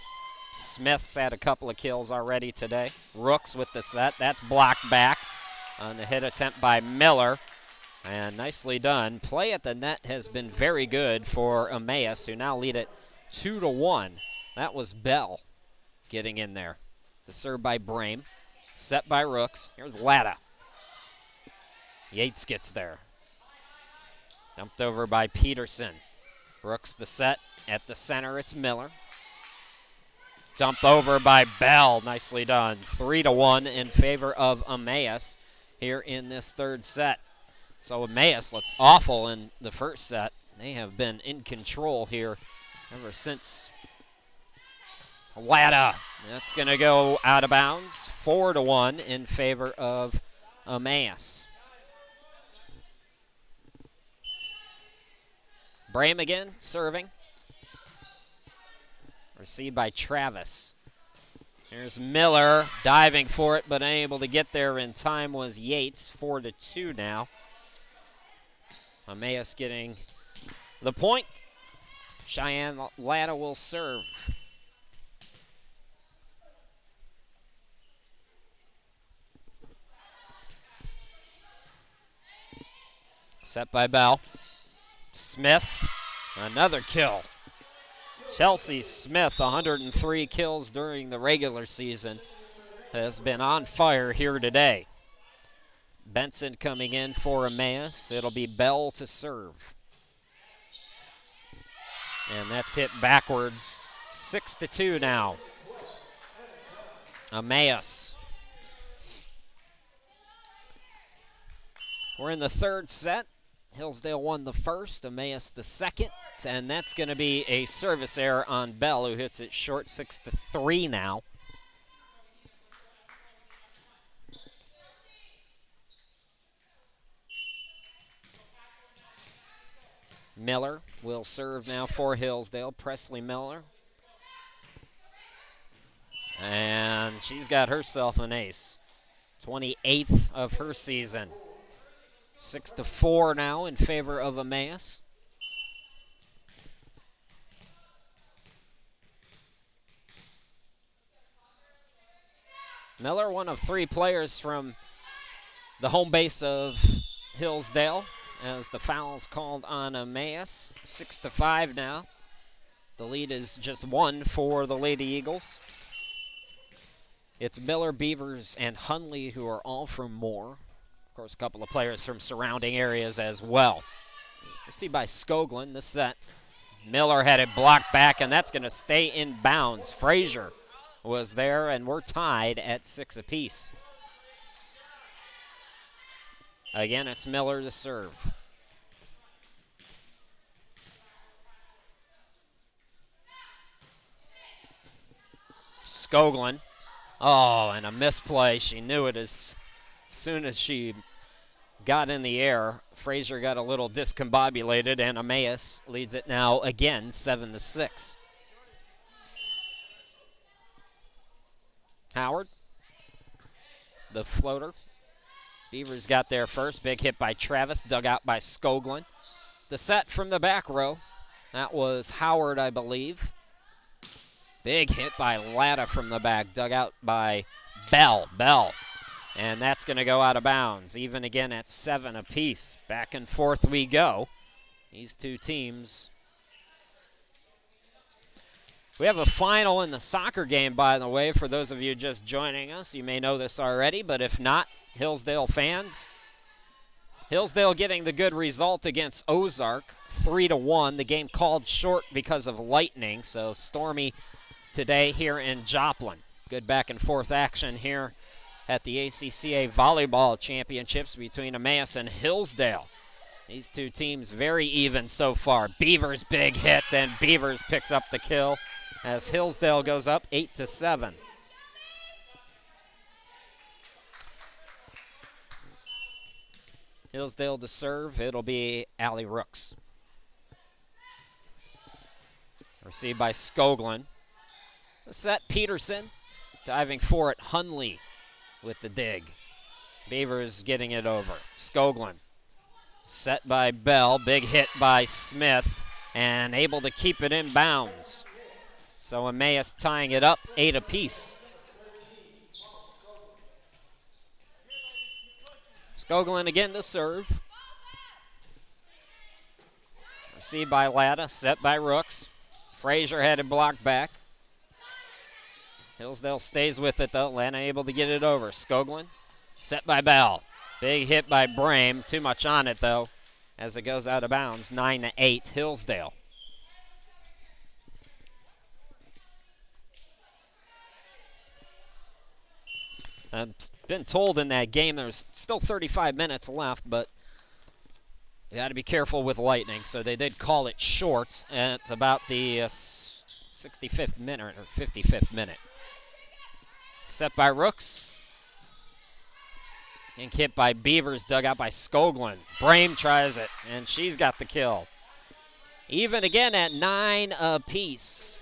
Smith's had a couple of kills already today. Rooks with the set. That's blocked back on the hit attempt by Miller. And nicely done. Play at the net has been very good for Emmaus, who now lead it 2-1. That was Bell getting in there. The serve by Brame. Set by Rooks. Here's Latta. Yates gets there. Dumped over by Peterson. Rooks the set. At the center, it's Miller. Dump over by Bell. Nicely done. 3-1 in favor of Emmaus here in this third set. So Emmaus looked awful in the first set. They have been in control here ever since. Latta. That's going to go out of bounds. 4-1 in favor of Emmaus. Brame again, serving. Received by Travis. Here's Miller diving for it, but unable to get there in time was Yates. 4-2 now. Emmaus getting the point. Cheyenne Latta will serve. Set by Bell. Smith, another kill. Chelsea Smith, 103 kills during the regular season, has been on fire here today. Benson coming in for Emmaus. It'll be Bell to serve. And that's hit backwards. 6-2 now. Emmaus. We're in the third set. Hillsdale won the first, Emmaus the second, and that's going to be a service error on Bell, who hits it short. 6-3 now. Miller will serve now for Hillsdale. Presley Miller. And she's got herself an ace. 28th of her season. 6-4 now in favor of Emmaus. Miller, one of three players from the home base of Hillsdale, as the foul's called on Emmaus. 6-5 now. The lead is just one for the Lady Eagles. It's Miller, Beavers, and Hunley, who are all from Moore. Of course, a couple of players from surrounding areas as well. Received by Skoglin, the set. Miller had it blocked back, and that's going to stay in bounds. Frazier was there, and we're tied at 6 apiece. Again, it's Miller to serve. Skoglin. Oh, and a misplay. She knew it as soon as she got in the air. Frazier got a little discombobulated, and Emmaus leads it now again, 7-6. Howard, the floater. Beavers got there first. Big hit by Travis, dug out by Skoglin. The set from the back row. That was Howard, I believe. Big hit by Latta from the back, dug out by Bell. And that's going to go out of bounds, even again at 7 apiece. Back and forth we go. These two teams. We have a final in the soccer game, by the way, for those of you just joining us. You may know this already, but if not, Hillsdale fans. Hillsdale getting the good result against Ozark, 3-1. The game called short because of lightning, so stormy today here in Joplin. Good back and forth action here at the ACCA Volleyball Championships between Emmaus and Hillsdale. These two teams very even so far. Beavers big hit, and Beavers picks up the kill as Hillsdale goes up 8-7. Hillsdale to serve. It'll be Allie Rooks. Received by Skoglund. The set, Peterson. Diving for it, Hunley with the dig. Beavers getting it over. Skoglund. Set by Bell. Big hit by Smith. And able to keep it in bounds. So Emmaus tying it up 8 apiece. Skoglund again to serve. Received by Latta. Set by Rooks. Frazier had it blocked back. Hillsdale stays with it though. Latta able to get it over. Skoglund. Set by Bell. Big hit by Brame. Too much on it though as it goes out of bounds. 9-8 Hillsdale. I've been told in that game there's still 35 minutes left, but you got to be careful with Lightning. So they did call it short at about the 65th minute or 55th minute. Set by Rooks. And hit by Beavers, dug out by Skoglund. Brame tries it, and she's got the kill. Even again at 9 apiece.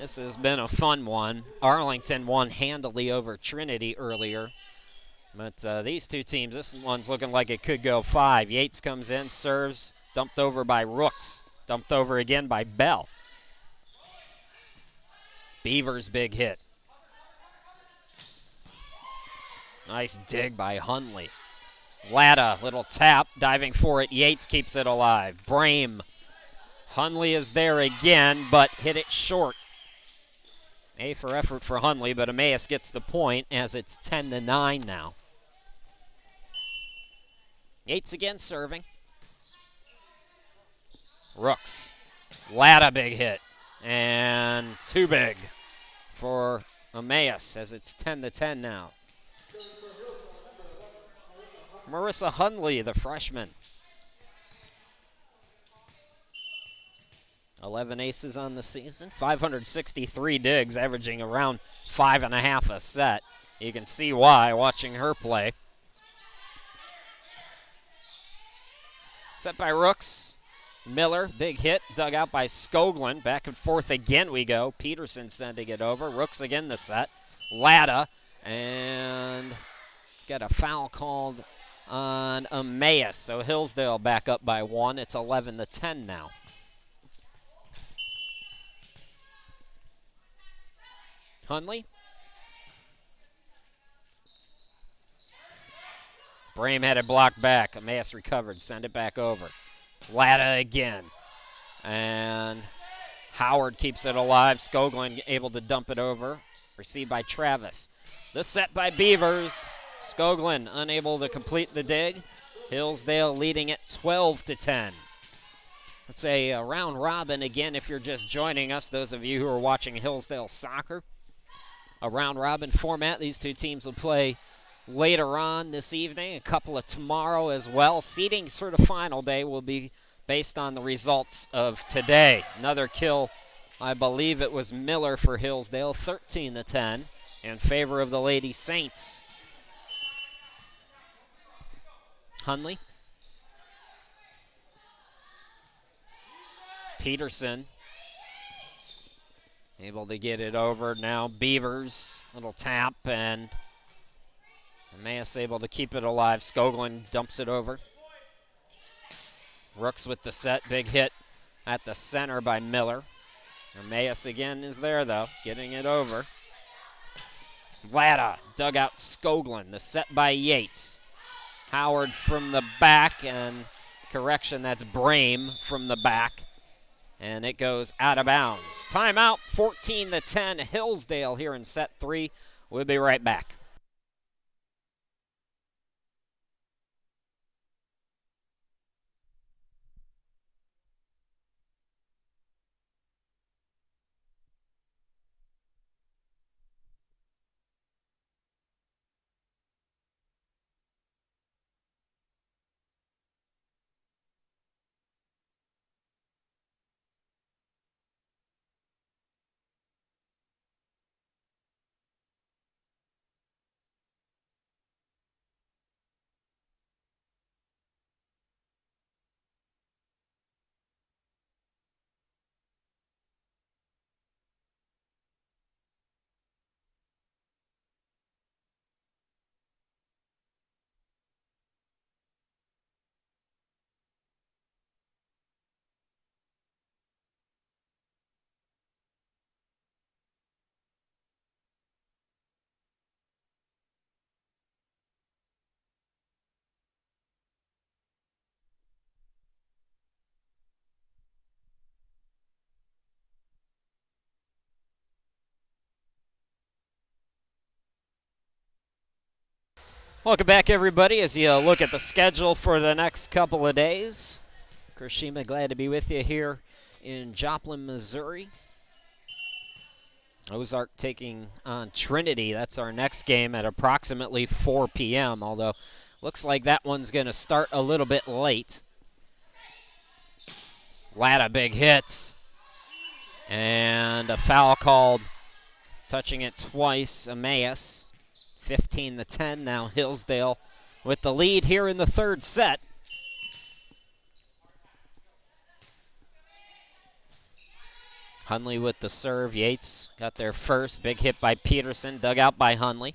This has been a fun one. Arlington won handily over Trinity earlier. But these two teams, this one's looking like it could go 5. Yates comes in, serves, dumped over by Rooks. Dumped over again by Bell. Beavers big hit. Nice dig by Hunley. Latta, little tap, diving for it. Yates keeps it alive. Brame. Hunley is there again, but hit it short. A for effort for Hunley, but Emmaus gets the point as it's 10-9 now. Yates again serving. Rooks. Latta big hit. And too big for Emmaus as it's 10-10 now. Marissa Hunley, the freshman. 11 aces on the season, 563 digs, averaging around 5.5 a set. You can see why watching her play. Set by Rooks. Miller, big hit, dug out by Skoglund. Back and forth again we go. Peterson sending it over. Rooks again the set. Latta, and got a foul called on Emmaus. So Hillsdale back up by 1. It's 11-10 now. Hunley. Brame had it blocked back. Emmaus recovered. Send it back over. Latta again. And Howard keeps it alive. Skoglund able to dump it over. Received by Travis. The set by Beavers. Skoglund unable to complete the dig. Hillsdale leading at 12-10. It's a round robin again if you're just joining us, those of you who are watching Hillsdale soccer. A round robin format. These two teams will play later on this evening, a couple of tomorrow as well. Seedings for the final day will be based on the results of today. Another kill, I believe it was Miller for Hillsdale, 13-10 in favor of the Lady Saints. Hunley. Peterson. Able to get it over now. Beavers, little tap, and Emmaus able to keep it alive. Skoglund dumps it over. Rooks with the set. Big hit at the center by Miller. Emmaus again is there, though, getting it over. Latta dug out Skoglund. The set by Yates. Howard from the back, and correction, that's Brame from the back. And it goes out of bounds. Timeout, 14-10, Hillsdale here in set 3. We'll be right back. Welcome back, everybody, as you look at the schedule for the next couple of days. Chris Shima, glad to be with you here in Joplin, Missouri. Ozark taking on Trinity. That's our next game at approximately 4 p.m., although looks like that one's going to start a little bit late. Latta, big hits. And a foul called, touching it twice, Emmaus. 15-10 now, Hillsdale with the lead here in the third set. Hunley with the serve. Yates got there first. Big hit by Peterson, dug out by Hunley.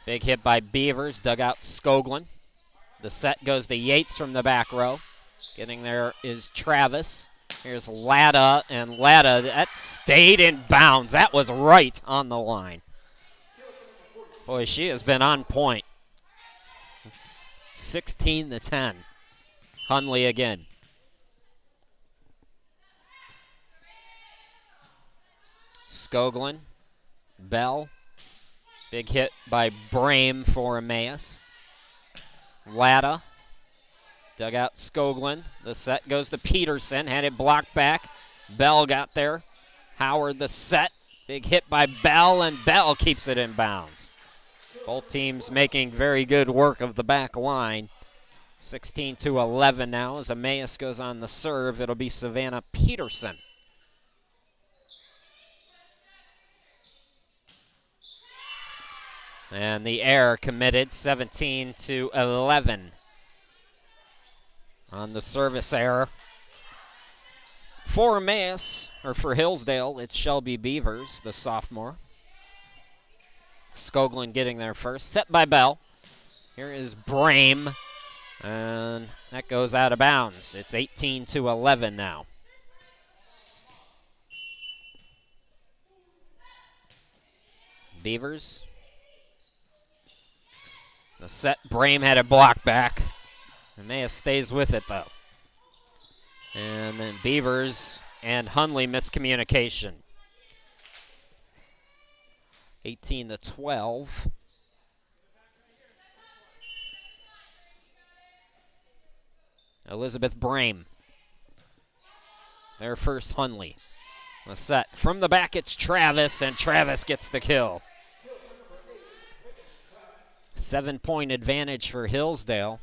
Big hit by Beavers, dug out Skoglund. The set goes to Yates from the back row. Getting there is Travis. Here's Latta, and Latta, that stayed in bounds. That was right on the line. Boy, she has been on point. 16-10. Hunley again. Skoglund. Bell. Big hit by Brame for Emmaus. Latta. Dug out Skoglund. The set goes to Peterson. Had it blocked back. Bell got there. Howard the set. Big hit by Bell, and Bell keeps it in bounds. Both teams making very good work of the back line. 16-11 now as Emmaus goes on the serve. It'll be Savannah Peterson. And the error committed, 17-11 on the service error. For Emmaus, or for Hillsdale, it's Shelby Beavers, the sophomore. Skoglund getting there first. Set by Bell. Here is Brame. And that goes out of bounds. It's 18-11 now. Beavers. The set, Brame had it blocked back. Emmaus stays with it, though. And then Beavers and Hunley miscommunication. 18-12. Elizabeth Brame. There first, Hunley. The set. From the back, it's Travis, and Travis gets the kill. 7-point advantage for Hillsdale,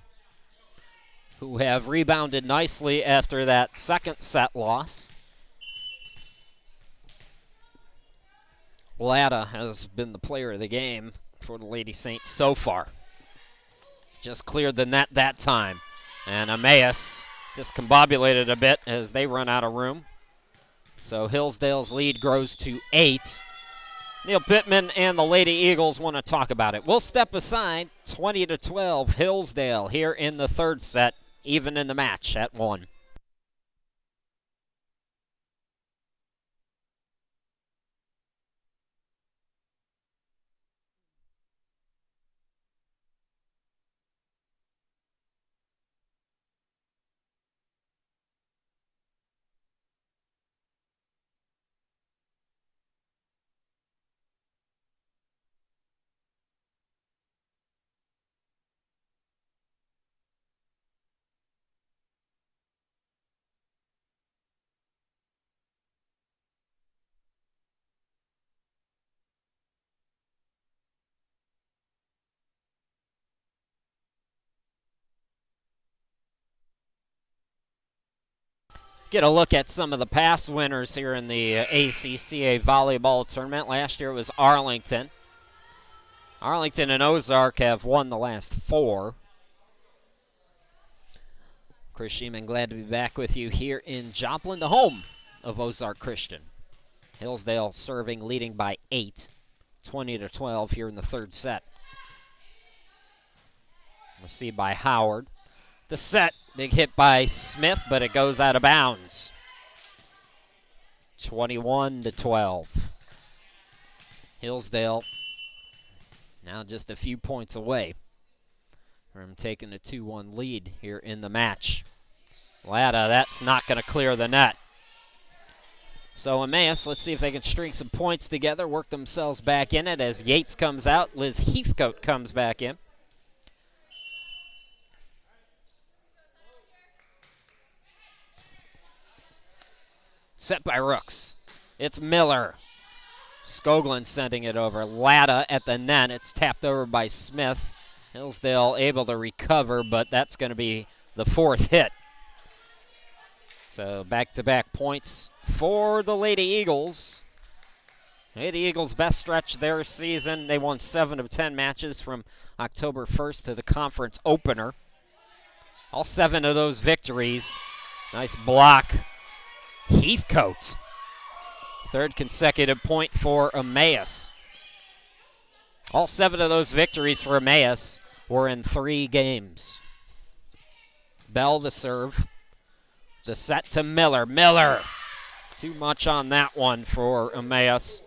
who have rebounded nicely after that second set loss. Latta has been the player of the game for the Lady Saints so far. Just cleared the net that time. And Emmaus discombobulated a bit as they run out of room. So Hillsdale's lead grows to 8. Neil Pittman and the Lady Eagles want to talk about it. We'll step aside. 20-12 Hillsdale here in the third set, even in the match at 1. Get a look at some of the past winners here in the ACCA volleyball tournament. Last year it was Arlington. Arlington and Ozark have won the last 4. Chris Sheeman, glad to be back with you here in Joplin, the home of Ozark Christian. Hillsdale serving, leading by 8, 20-12 here in the third set. Received by Howard. The set, big hit by Smith, but it goes out of bounds. 21-12. Hillsdale now just a few points away from taking a 2-1 lead here in the match. Latta, that's not going to clear the net. So Emmaus, let's see if they can string some points together, work themselves back in it as Yates comes out. Liz Heathcote comes back in. Set by Rooks. It's Miller. Skoglund sending it over. Latta at the net. It's tapped over by Smith. Hillsdale able to recover, but that's going to be the fourth hit. So back-to-back points for the Lady Eagles. Lady Eagles' best stretch their season. They won 7 of 10 matches from October 1st to the conference opener. All 7 of those victories. Nice block. Heathcote. Third consecutive point for Emmaus. All 7 of those victories for Emmaus were in 3 games. Bell the serve. The set to Miller. Miller! Too much on that one for Emmaus,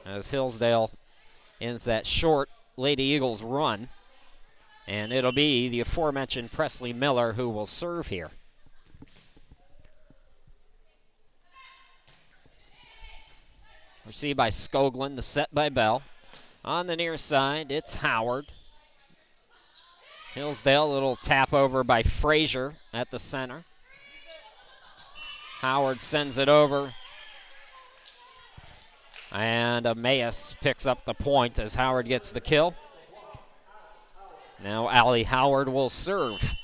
as Hillsdale ends that short Lady Eagles run. And it'll be the aforementioned Presley Miller who will serve here. Received by Skoglund, the set by Bell. On the near side, it's Howard. Hillsdale, a little tap over by Frazier at the center. Howard sends it over. And Emmaus picks up the point as Howard gets the kill. Now Allie Howard will serve.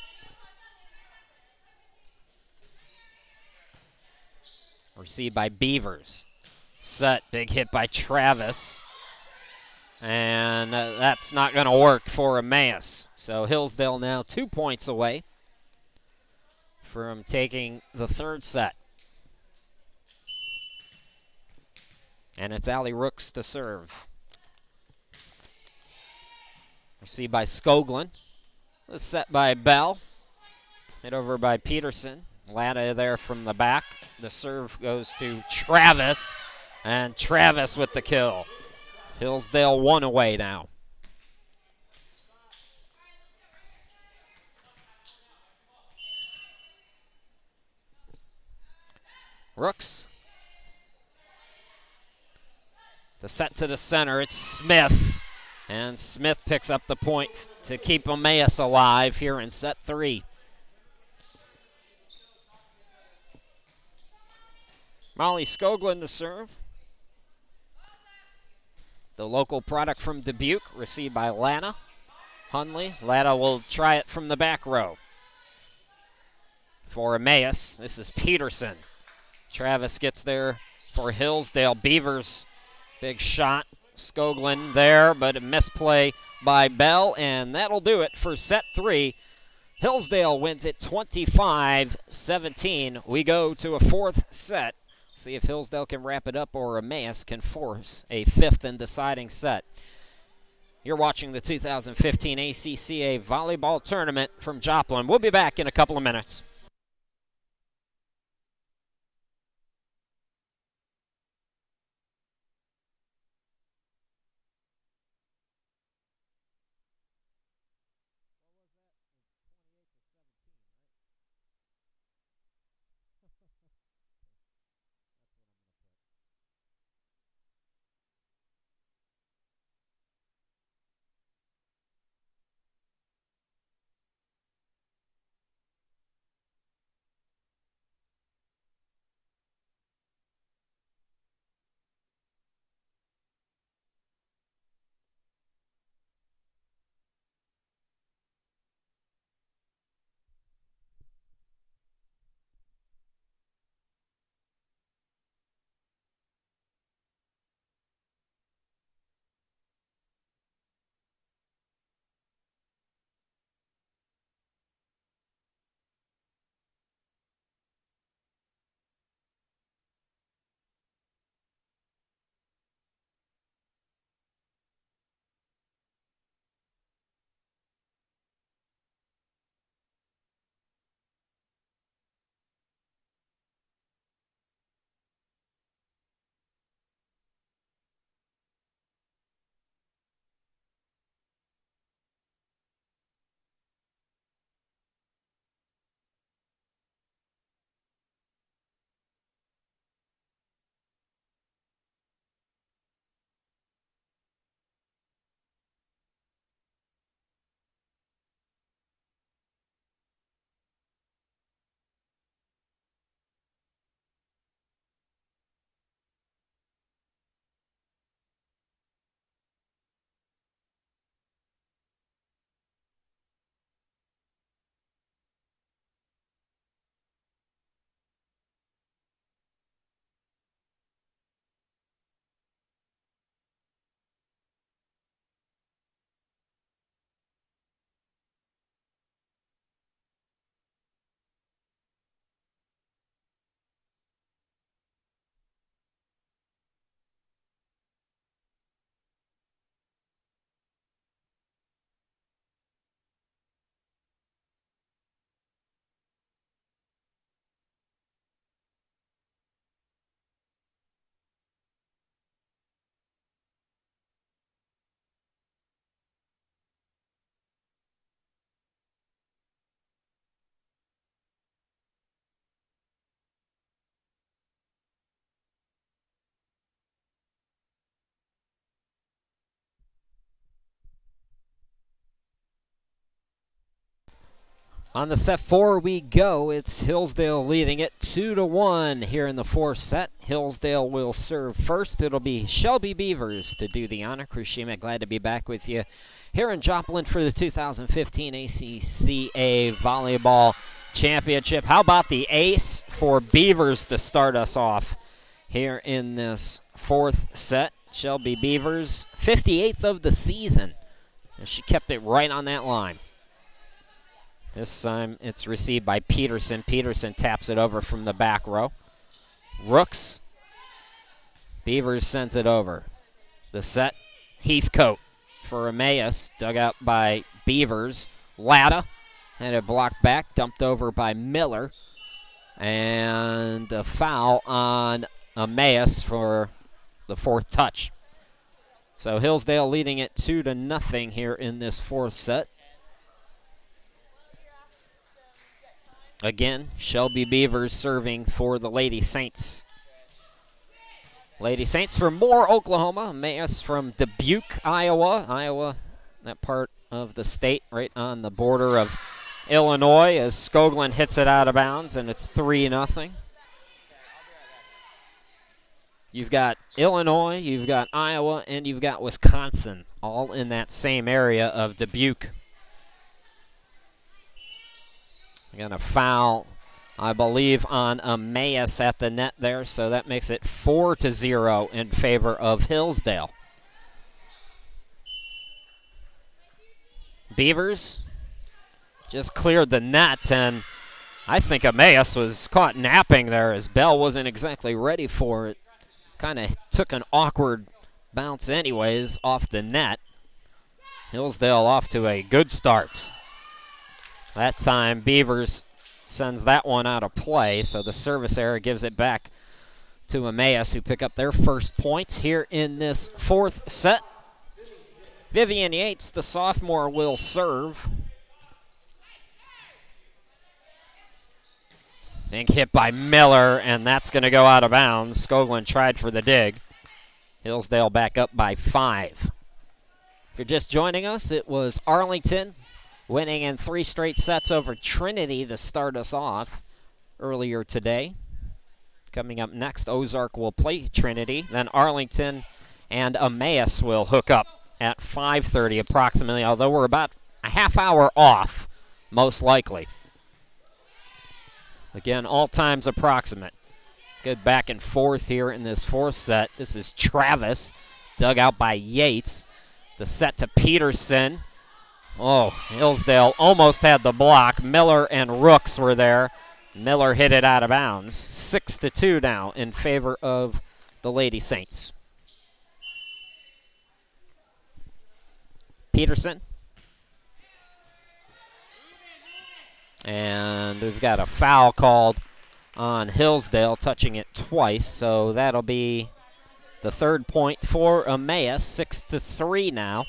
Received by Beavers. Set, big hit by Travis. And that's not going to work for Emmaus. So Hillsdale now 2 points away from taking the third set. And it's Allie Rooks to serve. Received by Skoglund. The set by Bell. Hit over by Peterson. Latta there from the back. The serve goes to Travis. And Travis with the kill. Hillsdale 1 away now. Rooks. The set to the center. It's Smith. And Smith picks up the point to keep Emmaus alive here in set 3. Molly Skoglund to serve. The local product from Dubuque, received by Latta. Hunley. Latta will try it from the back row. For Emmaus, this is Peterson. Travis gets there for Hillsdale. Beavers, big shot. Skoglund there, but a misplay by Bell, and that'll do it for set 3. Hillsdale wins it 25-17. We go to a 4th set. See if Hillsdale can wrap it up or Emmaus can force a 5th and deciding set. You're watching the 2015 ACCA Volleyball Tournament from Joplin. We'll be back in a couple of minutes. On the set 4 we go. It's Hillsdale leading it 2-1 here in the fourth set. Hillsdale will serve first. It'll be Shelby Beavers to do the honor. Chris Schiemann, glad to be back with you here in Joplin for the 2015 ACCA Volleyball Championship. How about the ace for Beavers to start us off here in this fourth set? Shelby Beavers, 58th of the season. And she kept it right on that line. This time it's received by Peterson. Peterson taps it over from the back row. Rooks. Beavers sends it over. The set, Heathcote for Emmaus. Dug out by Beavers. Latta had it blocked back, dumped over by Miller. And a foul on Emmaus for the fourth touch. So Hillsdale leading it 2-0 here in this fourth set. Again, Shelby Beavers serving for the Lady Saints. Lady Saints from Moore, Oklahoma. Emmaus from Dubuque, Iowa. Iowa, that part of the state right on the border of Illinois, as Skoglund hits it out of bounds, and it's 3-0. You've got Illinois, you've got Iowa, and you've got Wisconsin, all in that same area of Dubuque. Got a foul, I believe, on Emmaus at the net there, so that makes it 4-0 in favor of Hillsdale. Beavers just cleared the net, and I think Emmaus was caught napping there as Bell wasn't exactly ready for it. Kind of took an awkward bounce anyways off the net. Hillsdale off to a good start. That time, Beavers sends that one out of play, so the service error gives it back to Emmaus, who pick up their first points here in this fourth set. Vivian Yates, the sophomore, will serve. Big hit by Miller, and that's going to go out of bounds. Skoglund tried for the dig. Hillsdale back up by 5. If you're just joining us, it was Arlington winning in 3 straight sets over Trinity to start us off earlier today. Coming up next, Ozark will play Trinity. Then Arlington and Emmaus will hook up at 5:30 approximately, although we're about a half hour off, most likely. Again, all times approximate. Good back and forth here in this fourth set. This is Travis, dug out by Yates. The set to Peterson. Oh, Hillsdale almost had the block. Miller and Rooks were there. Miller hit it out of bounds. 6-2 now in favor of the Lady Saints. Peterson. And we've got a foul called on Hillsdale, touching it twice. So that'll be the third point for Emmaus. 6-3 now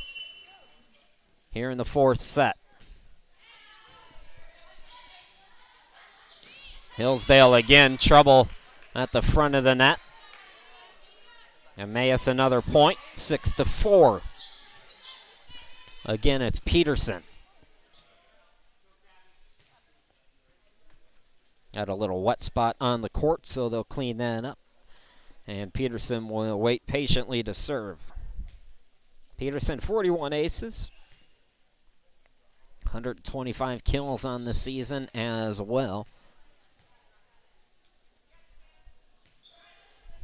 here in the fourth set. Hillsdale again, trouble at the front of the net. Emmaus another point, 6-4. Again, it's Peterson. Got a little wet spot on the court, so they'll clean that up. And Peterson will wait patiently to serve. Peterson, 41 aces. 125 kills on the season as well.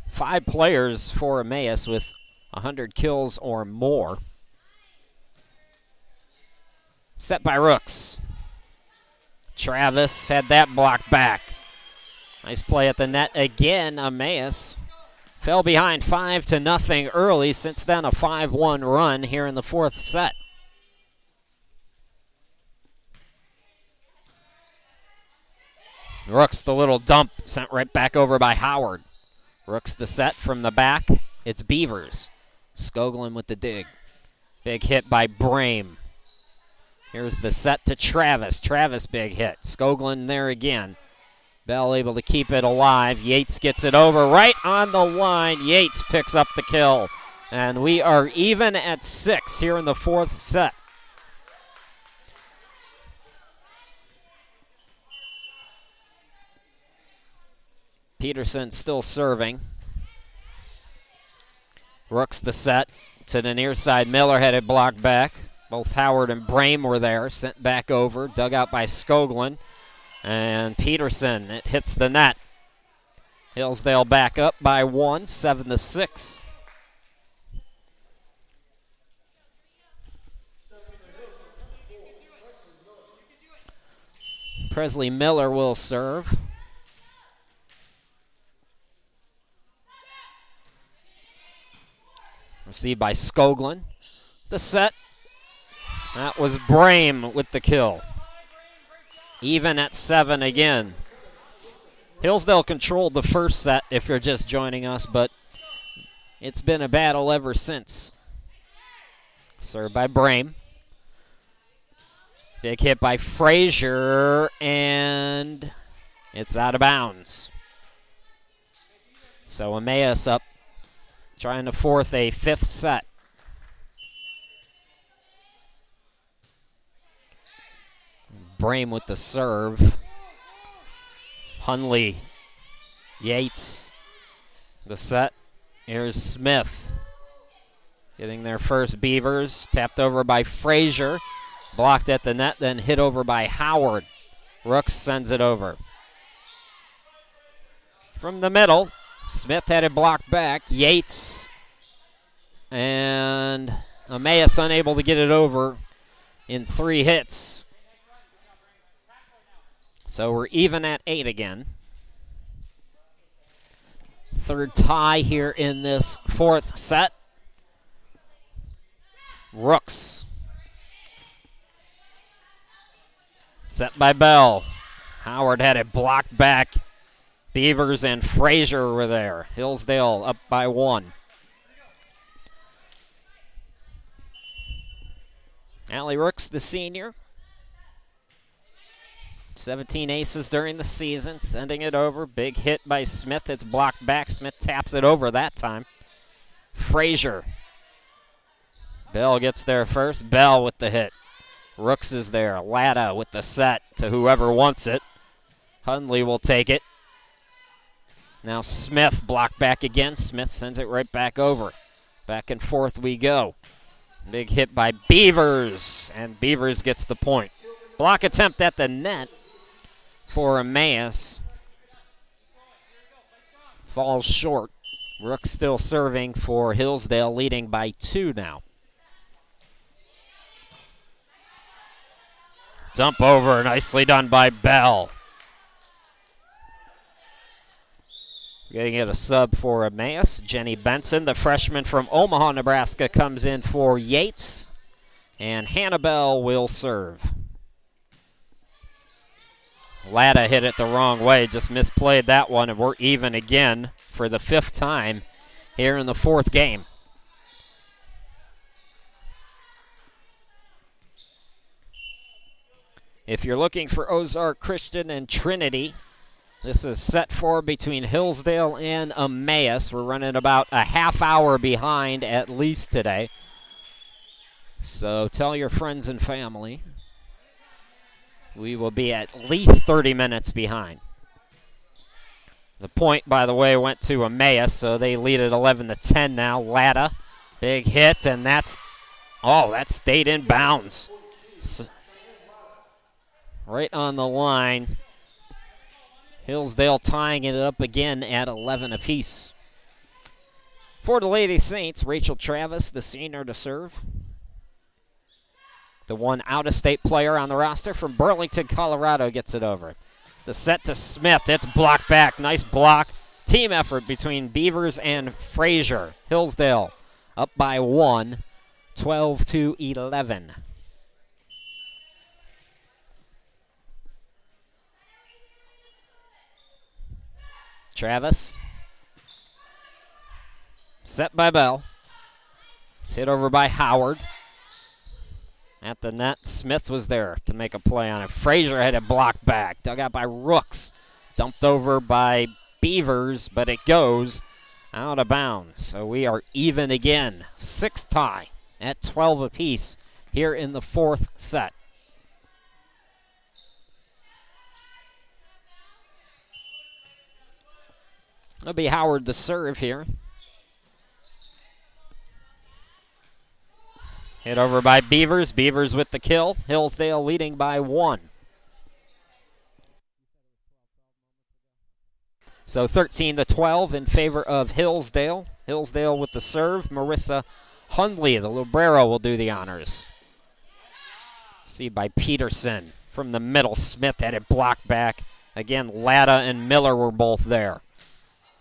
5 players for Emmaus with 100 kills or more. Set by Rooks. Travis had that blocked back. Nice play at the net again. Emmaus fell behind 5-0 early. Since then, a 5-1 run here in the fourth set. Rooks, the little dump, sent right back over by Howard. Rooks the set from the back. It's Beavers. Skoglund with the dig. Big hit by Brame. Here's the set to Travis. Travis, big hit. Skoglund there again. Bell able to keep it alive. Yates gets it over right on the line. Yates picks up the kill. And we are even at 6 here in the fourth set. Peterson still serving. Rooks the set to the near side. Miller had it blocked back. Both Howard and Brame were there. Sent back over. Dug out by Skoglund. And Peterson, it hits the net. Hillsdale back up by 1, 7-6. Presley Miller will serve. Received by Skoglund. The set. That was Brame with the kill. Even at 7 again. Hillsdale controlled the first set if you're just joining us, but it's been a battle ever since. Served by Brame. Big hit by Frazier, and it's out of bounds. So Emmaus up, trying to force a 5th set. Brame with the serve. Hunley, Yates, the set. Here's Smith. Getting their first Beavers. Tapped over by Frazier. Blocked at the net, then hit over by Howard. Rooks sends it over. From the middle, Smith had it blocked back. Yates and Emmaus unable to get it over in 3 hits. So we're even at 8 again. Third tie here in this 4th set. Rooks. Set by Bell. Howard had it blocked back. Beavers and Frazier were there. Hillsdale up by 1. Allie Rooks, the senior. 17 aces during the season, sending it over. Big hit by Smith. It's blocked back. Smith taps it over that time. Frazier. Bell gets there first. Bell with the hit. Rooks is there. Latta with the set to whoever wants it. Hunley will take it. Now Smith blocked back again. Smith sends it right back over. Back and forth we go. Big hit by Beavers, and Beavers gets the point. Block attempt at the net for Emmaus. Falls short. Rooks still serving for Hillsdale, leading by 2 now. Dump over, nicely done by Bell. Getting it a sub for Emmaus. Jenny Benson, the freshman from Omaha, Nebraska, comes in for Yates. And Hannah Bell will serve. Latta hit it the wrong way, just misplayed that one, and we're even again for the 5th time here in the 4th game. If you're looking for Ozark Christian and Trinity, this is set 4 between Hillsdale and Emmaus. We're running about a half hour behind at least today. So tell your friends and family. We will be at least 30 minutes behind. The point, by the way, went to Emmaus, so they lead at 11-10 now. Latta, big hit, and that stayed in bounds. Right on the line. Hillsdale tying it up again at 11 apiece. For the Lady Saints, Rachel Travis, the senior, to serve. The one out-of-state player on the roster from Burlington, Colorado, gets it over. The set to Smith. It's blocked back. Nice block. Team effort between Beavers and Frazier. Hillsdale up by 1, 12-11. Travis. Set by Bell. It's hit over by Howard. At the net, Smith was there to make a play on it. Frazier had it blocked back. Dug out by Rooks. Dumped over by Beavers, but it goes out of bounds. So we are even again. 6th tie at 12 apiece here in the 4th set. It'll be Howard to serve here. Hit over by Beavers. Beavers with the kill. Hillsdale leading by 1. So 13-12 in favor of Hillsdale. Hillsdale with the serve. Marissa Hundley, the Librero, will do the honors. See by Peterson from the middle. Smith had it blocked back. Again, Latta and Miller were both there.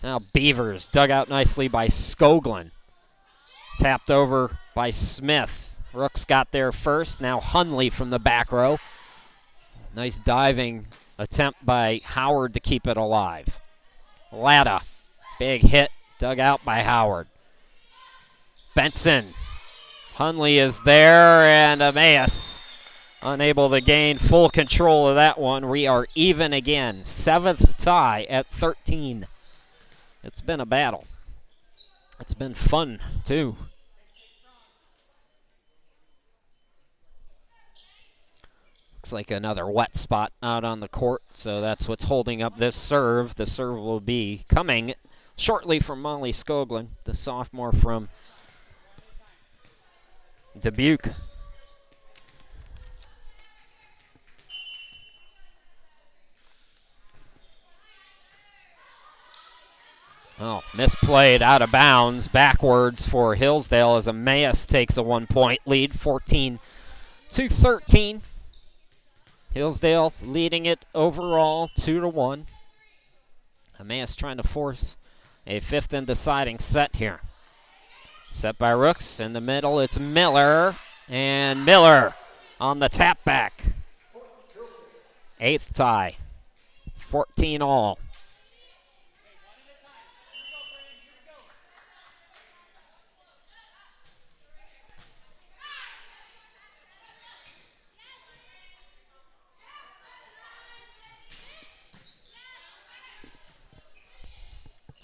Now Beavers dug out nicely by Skoglund. Tapped over by Smith. Rooks got there first. Now Hundley from the back row. Nice diving attempt by Howard to keep it alive. Latta, big hit, dug out by Howard. Benson. Hundley is there, and Emmaus unable to gain full control of that one. We are even again. 7th tie at 13. It's been a battle. It's been fun, too. Looks like another wet spot out on the court, so that's what's holding up this serve. The serve will be coming shortly from Molly Skoglund, the sophomore from Dubuque. Oh, misplayed, out of bounds, backwards for Hillsdale as Emmaus takes a 1-point lead, 14-13. Hillsdale leading it overall 2-1. Emmaus trying to force a 5th and deciding set here. Set by Rooks. In the middle, it's Miller. And Miller on the tap back. 8th tie. 14 all.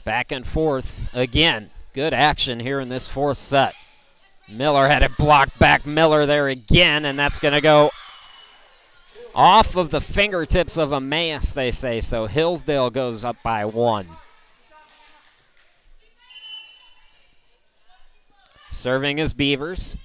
Back and forth again. Good action here in this 4th set. Miller had it blocked back. Miller there again, and that's going to go off of the fingertips of Emmaus, they say. So Hillsdale goes up by 1. Serving is Beavers,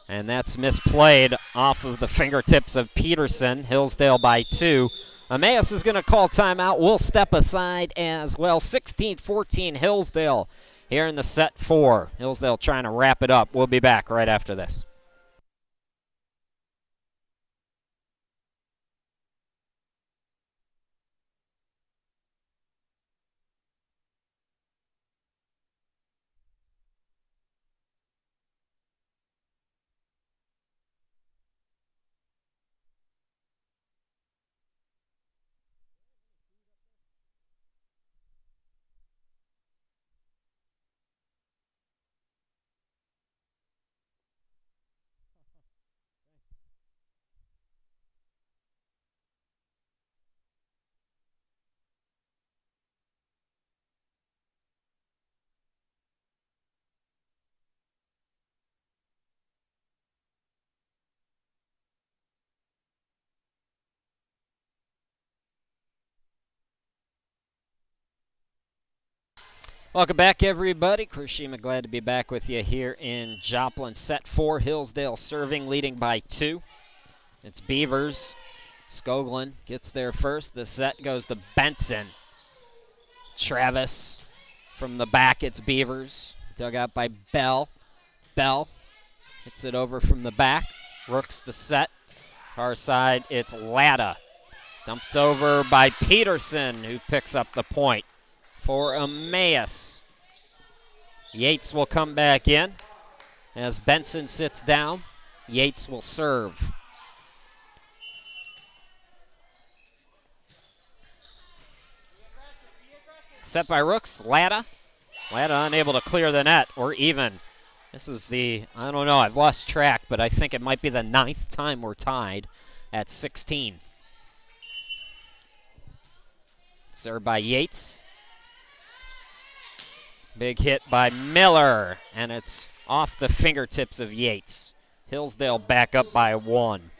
and that's misplayed off of the fingertips of Peterson. Hillsdale by 2. Emmaus is going to call timeout. We'll step aside as well. 16-14 Hillsdale here in the set 4. Hillsdale trying to wrap it up. We'll be back right after this. Welcome back, everybody. Chris Shima, glad to be back with you here in Joplin. Set 4, Hillsdale serving, leading by 2. It's Beavers. Skoglund gets there first. The set goes to Benson. Travis from the back, it's Beavers. Dug out by Bell. Bell hits it over from the back. Rooks the set. Far side, it's Latta. Dumped over by Peterson, who picks up the point for Emmaus. Yates will come back in as Benson sits down. Yates will serve. Set by Rooks, Latta. Latta unable to clear the net, or even. This is I don't know, I've lost track, but I think it might be the 9th time we're tied at 16. Served by Yates. Big hit by Miller, and it's off the fingertips of Yates. Hillsdale back up by 1.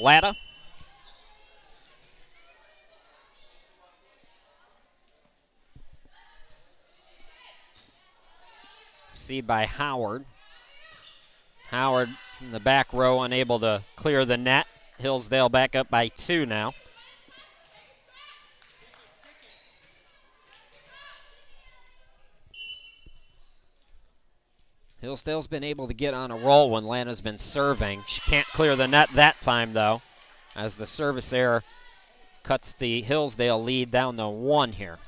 Latta. Received by Howard. Howard in the back row unable to clear the net. Hillsdale back up by 2 now. Hillsdale's been able to get on a roll when Lana's been serving. She can't clear the net that time, though, as the service error cuts the Hillsdale lead down to 1 here.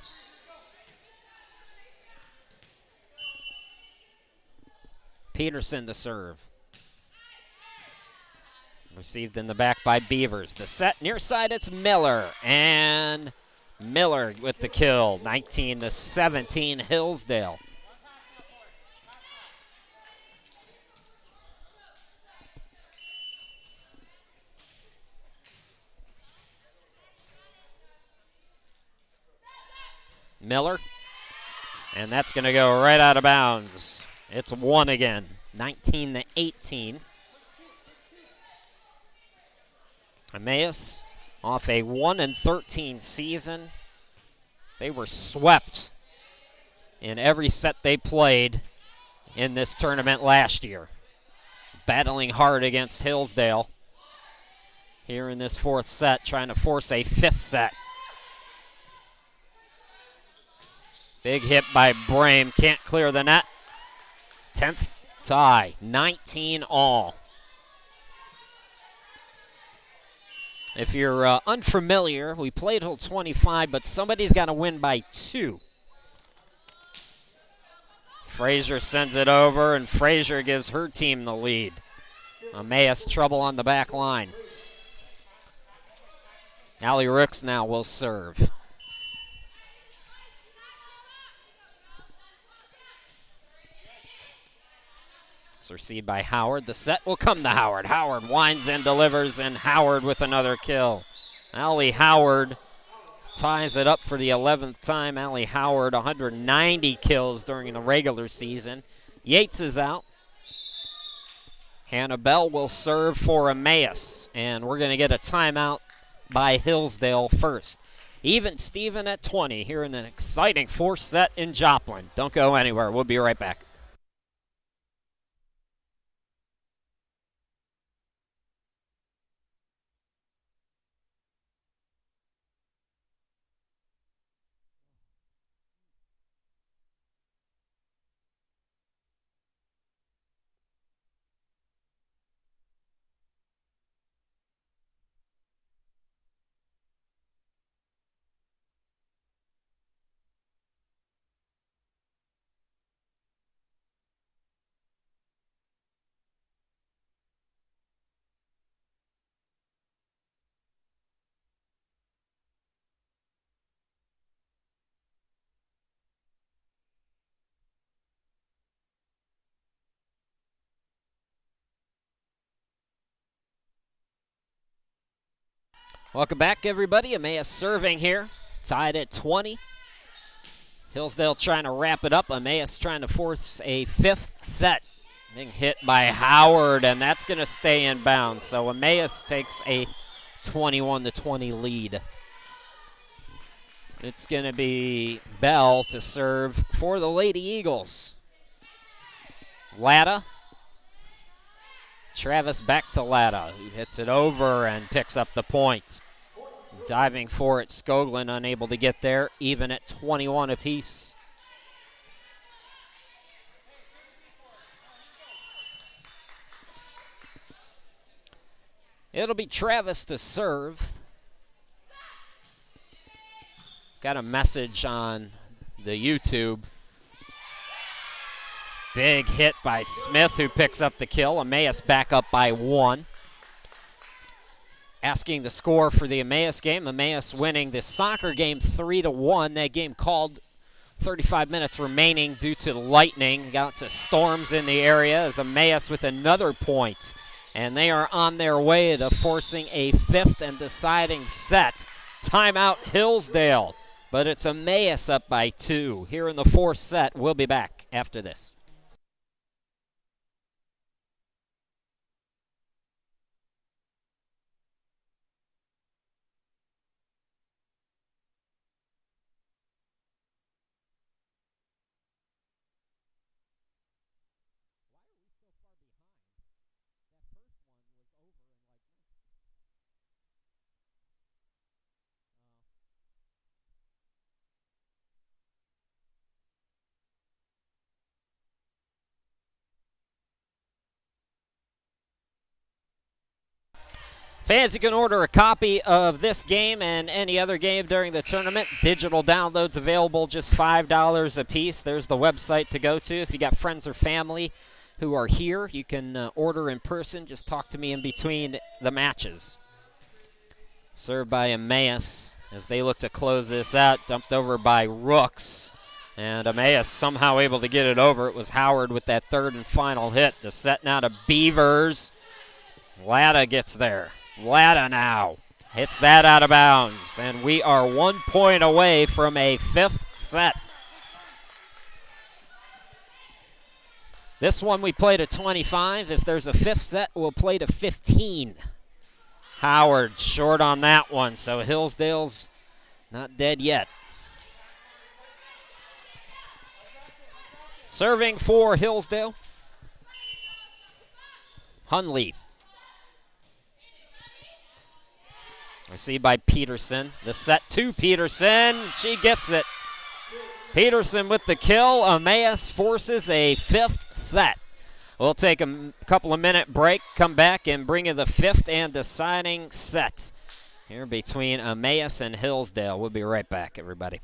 Peterson to serve. Received in the back by Beavers. The set near side, it's Miller. And Miller with the kill. 19-17 Hillsdale. Miller. And that's going to go right out of bounds. It's 1 again. 19-18. Emmaus off a 1-13 season. They were swept in every set they played in this tournament last year. Battling hard against Hillsdale here in this 4th set, trying to force a 5th set. Big hit by Brame, can't clear the net. 10th tie, 19 all. If you're unfamiliar, we played till 25, but somebody's got to win by 2. Frazier sends it over, and Frazier gives her team the lead. Emmaus trouble on the back line. Allie Rooks now will serve. It's received by Howard. The set will come to Howard. Howard winds and delivers, and Howard with another kill. Allie Howard ties it up for the 11th time. Allie Howard, 190 kills during the regular season. Yates is out. Hannah Bell will serve for Emmaus, and we're going to get a timeout by Hillsdale first. Even Steven at 20 here in an exciting 4th set in Joplin. Don't go anywhere. We'll be right back. Welcome back, everybody. Emmaus serving here, tied at 20. Hillsdale trying to wrap it up. Emmaus trying to force a 5th set. Being hit by Howard, and that's going to stay in bounds. So Emmaus takes a 21-20 lead. It's going to be Bell to serve for the Lady Eagles. Latta. Travis back to Latta, who hits it over and picks up the point. Diving for it, Skoglund unable to get there, even at 21 apiece. It'll be Travis to serve. Got a message on the YouTube. Big hit by Smith, who picks up the kill. Emmaus back up by 1. Asking the score for the Emmaus game. Emmaus winning the soccer game 3-1. That game called 35 minutes remaining due to lightning. Got some storms in the area as Emmaus with another point. And they are on their way to forcing a 5th and deciding set. Timeout Hillsdale. But it's Emmaus up by 2 here in the 4th set. We'll be back after this. Fans, you can order a copy of this game and any other game during the tournament. Digital downloads available, just $5 a piece. There's the website to go to. If you got friends or family who are here, you can order in person. Just talk to me in between the matches. Served by Emmaus as they look to close this out. Dumped over by Rooks. And Emmaus somehow able to get it over. It was Howard with that third and final hit. The set now to Beavers. Latta gets there. Latta now hits that out of bounds. And we are 1 point away from a fifth set. This one we play to 25. If there's a fifth set, we'll play to 15. Howard short on that one, so Hillsdale's not dead yet. Serving for Hillsdale, Hunley. Received by Peterson. The set to Peterson. She gets it. Peterson with the kill. Emmaus forces a fifth set. We'll take a couple of minute break, come back and bring you the fifth and deciding set here between Emmaus and Hillsdale. We'll be right back, everybody.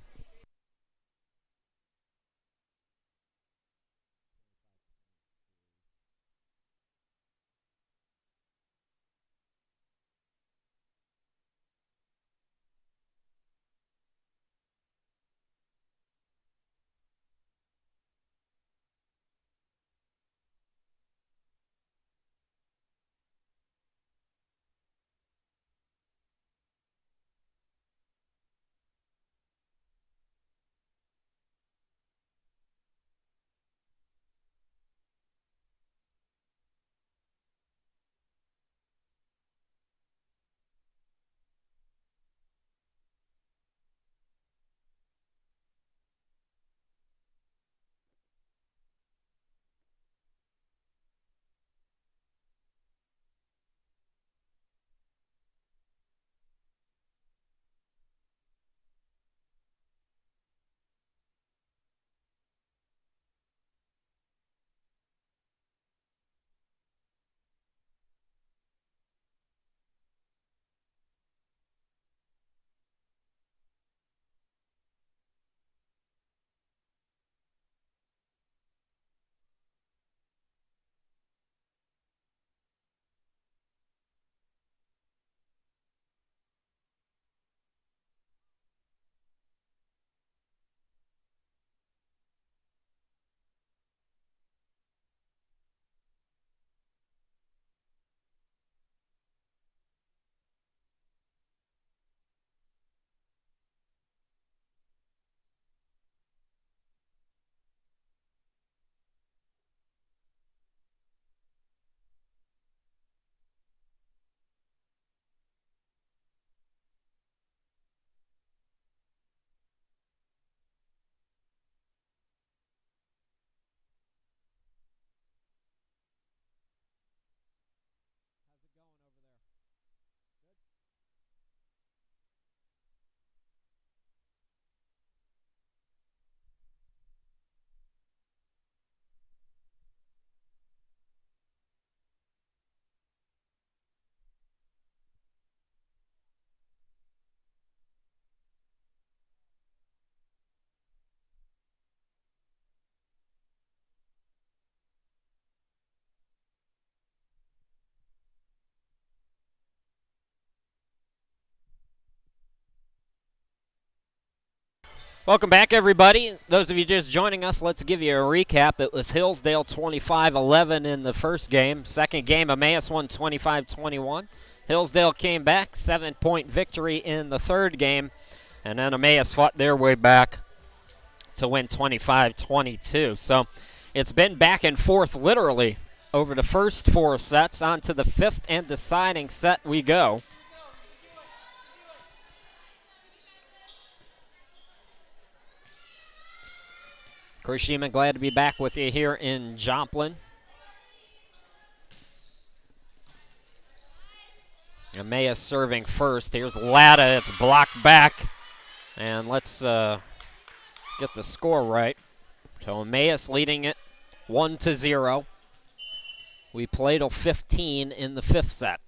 Welcome back, everybody. Those of you just joining us, let's give you a recap. It was Hillsdale 25-11 in the first game. Second game, Emmaus won 25-21. Hillsdale came back, 7-point victory in the third game. And then Emmaus fought their way back to win 25-22. So it's been back and forth literally over the first four sets. On to the fifth and deciding set we go. Chris Sheeman, glad to be back with you here in Joplin. Emmaus serving first. Here's Latta. It's blocked back. And let's get the score right. So Emmaus leading it 1-0. We play till 15 in the fifth set.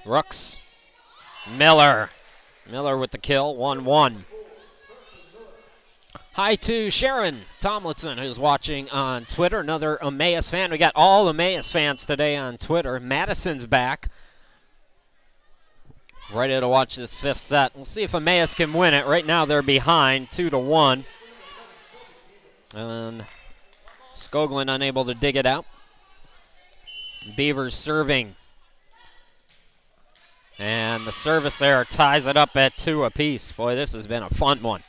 Rooks. Miller. Miller with the kill, 1-1. Hi to Sharon Tomlinson, who's watching on Twitter, another Emmaus fan. We got all Emmaus fans today on Twitter. Madison's back. Ready to watch this fifth set. We'll see if Emmaus can win it. Right now they're behind 2-1. And Skoglund unable to dig it out. Beavers serving. And the service there ties it up at 2 apiece. Boy, this has been a fun one.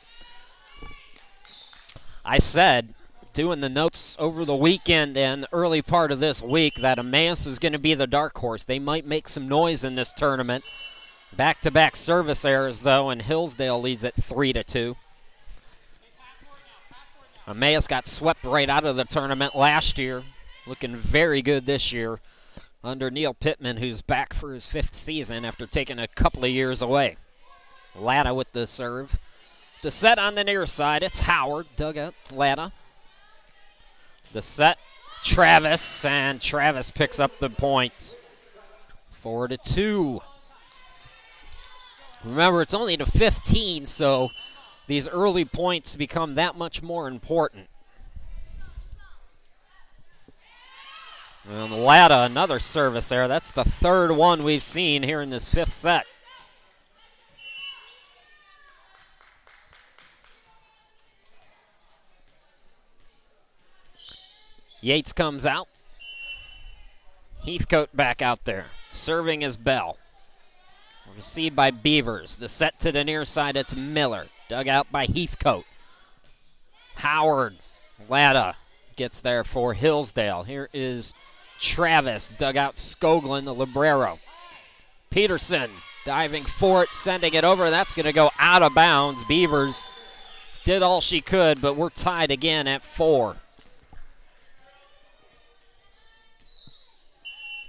I said, doing the notes over the weekend and early part of this week, that Emmaus is going to be the dark horse. They might make some noise in this tournament. Back-to-back service errors, though, and Hillsdale leads at 3-2. Emmaus got swept right out of the tournament last year. Looking very good this year under Neil Pittman, who's back for his 5th season after taking a couple of years away. Latta with the serve. The set on the near side, it's Howard, dug out Latta. The set, Travis, and Travis picks up the points. 4-2. Remember, it's only to 15, so these early points become that much more important. And Latta, another service there. That's the 3rd one we've seen here in this 5th set. Yates comes out. Heathcote back out there. Serving is Bell. Received by Beavers. The set to the near side, it's Miller. Dug out by Heathcote. Howard. Latta gets there for Hillsdale. Here is Travis. Dug out Skoglund, the Librero. Peterson diving for it, sending it over. That's going to go out of bounds. Beavers did all she could, but we're tied again at 4.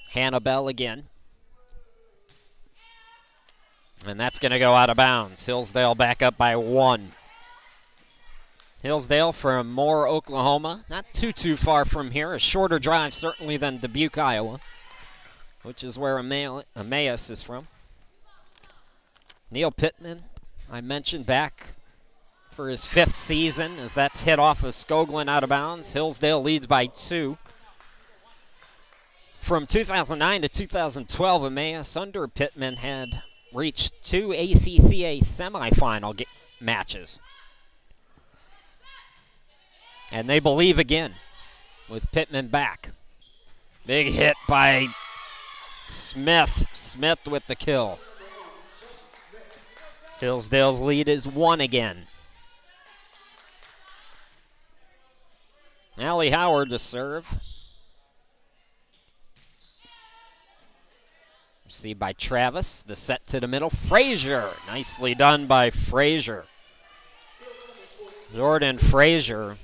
Hannah Bell again. And that's going to go out of bounds. Hillsdale back up by 1. Hillsdale from Moore, Oklahoma. Not too far from here. A shorter drive certainly than Dubuque, Iowa, which is where Emmaus is from. Neil Pittman, I mentioned, back for his 5th season as that's hit off of Skoglund out of bounds. Hillsdale leads by 2. From 2009 to 2012, Emmaus under Pittman had reached 2 ACCA semifinal matches. And they believe again with Pittman back. Big hit by Smith. Smith with the kill. Hillsdale's lead is 1 again. Allie Howard to serve. Received by Travis. The set to the middle. Frazier. Nicely done by Frazier. Jordan Frazier.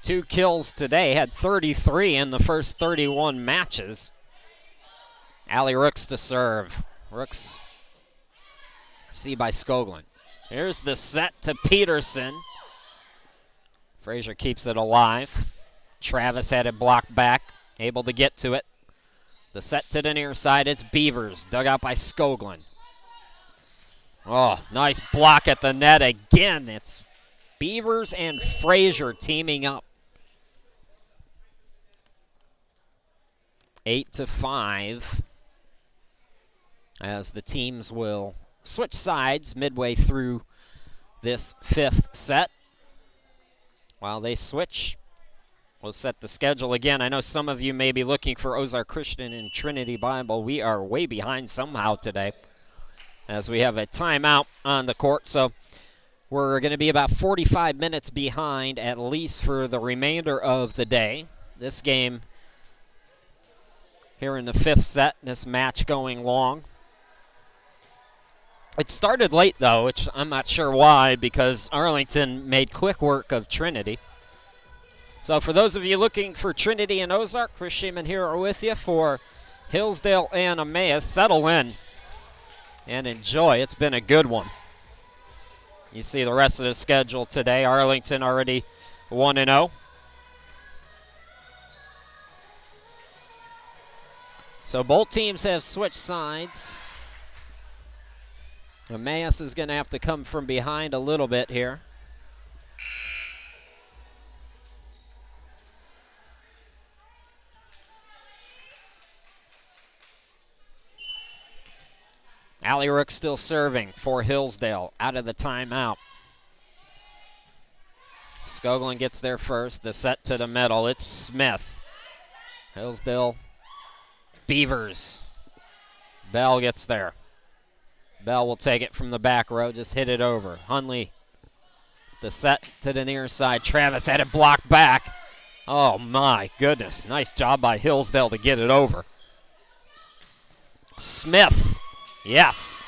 2 kills today. Had 33 in the first 31 matches. Allie Rooks to serve. Rooks. Received by Skoglund. Here's the set to Peterson. Frazier keeps it alive. Travis had it blocked back. Able to get to it. The set to the near side, it's Beavers, dug out by Skoglund. Oh, nice block at the net again. It's Beavers and Frazier teaming up. 8-5 as the teams will switch sides midway through this 5th set. While they switch, we'll set the schedule again. I know some of you may be looking for Ozark Christian and Trinity Bible. We are way behind somehow today as we have a timeout on the court. So we're going to be about 45 minutes behind at least for the remainder of the day. This game here in the 5th set, this match going long. It started late, though, which I'm not sure why, because Arlington made quick work of Trinity. So for those of you looking for Trinity and Ozark, Chris Sheeman here are with you for Hillsdale and Emmaus. Settle in and enjoy. It's been a good one. You see the rest of the schedule today. Arlington already 1-0. So both teams have switched sides. Emmaus is going to have to come from behind a little bit here. Allie Rook still serving for Hillsdale out of the timeout. Skoglund gets there first. The set to the middle. It's Smith. Hillsdale Beavers. Bell gets there. Bell will take it from the back row. Just hit it over. Hunley. The set to the near side. Travis had it blocked back. Oh my goodness. Nice job by Hillsdale to get it over. Smith. Yes.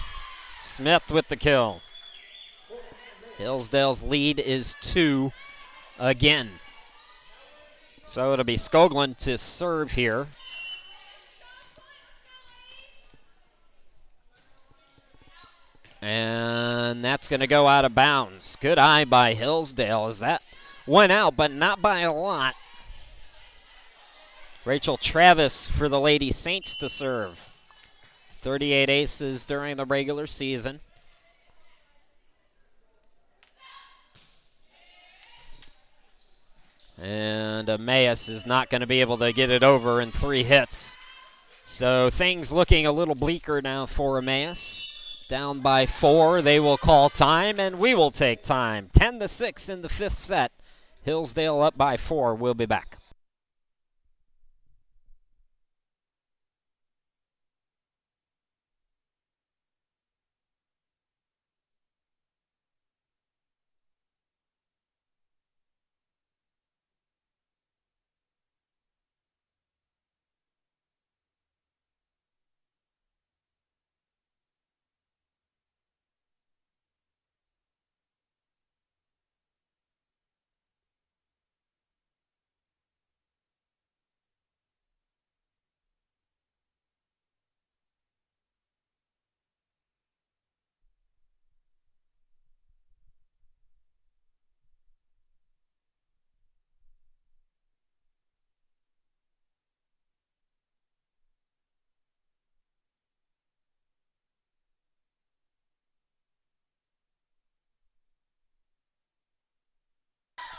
Smith with the kill. Hillsdale's lead is 2 again. So it'll be Skoglund to serve here. And that's going to go out of bounds. Good eye by Hillsdale as that went out, but not by a lot. Rachel Travis for the Lady Saints to serve. 38 aces during the regular season. And Emmaus is not going to be able to get it over in 3 hits. So things looking a little bleaker now for Emmaus. Down by 4, they will call time, and we will take time. 10-6 in the 5th set. Hillsdale up by 4. We'll be back.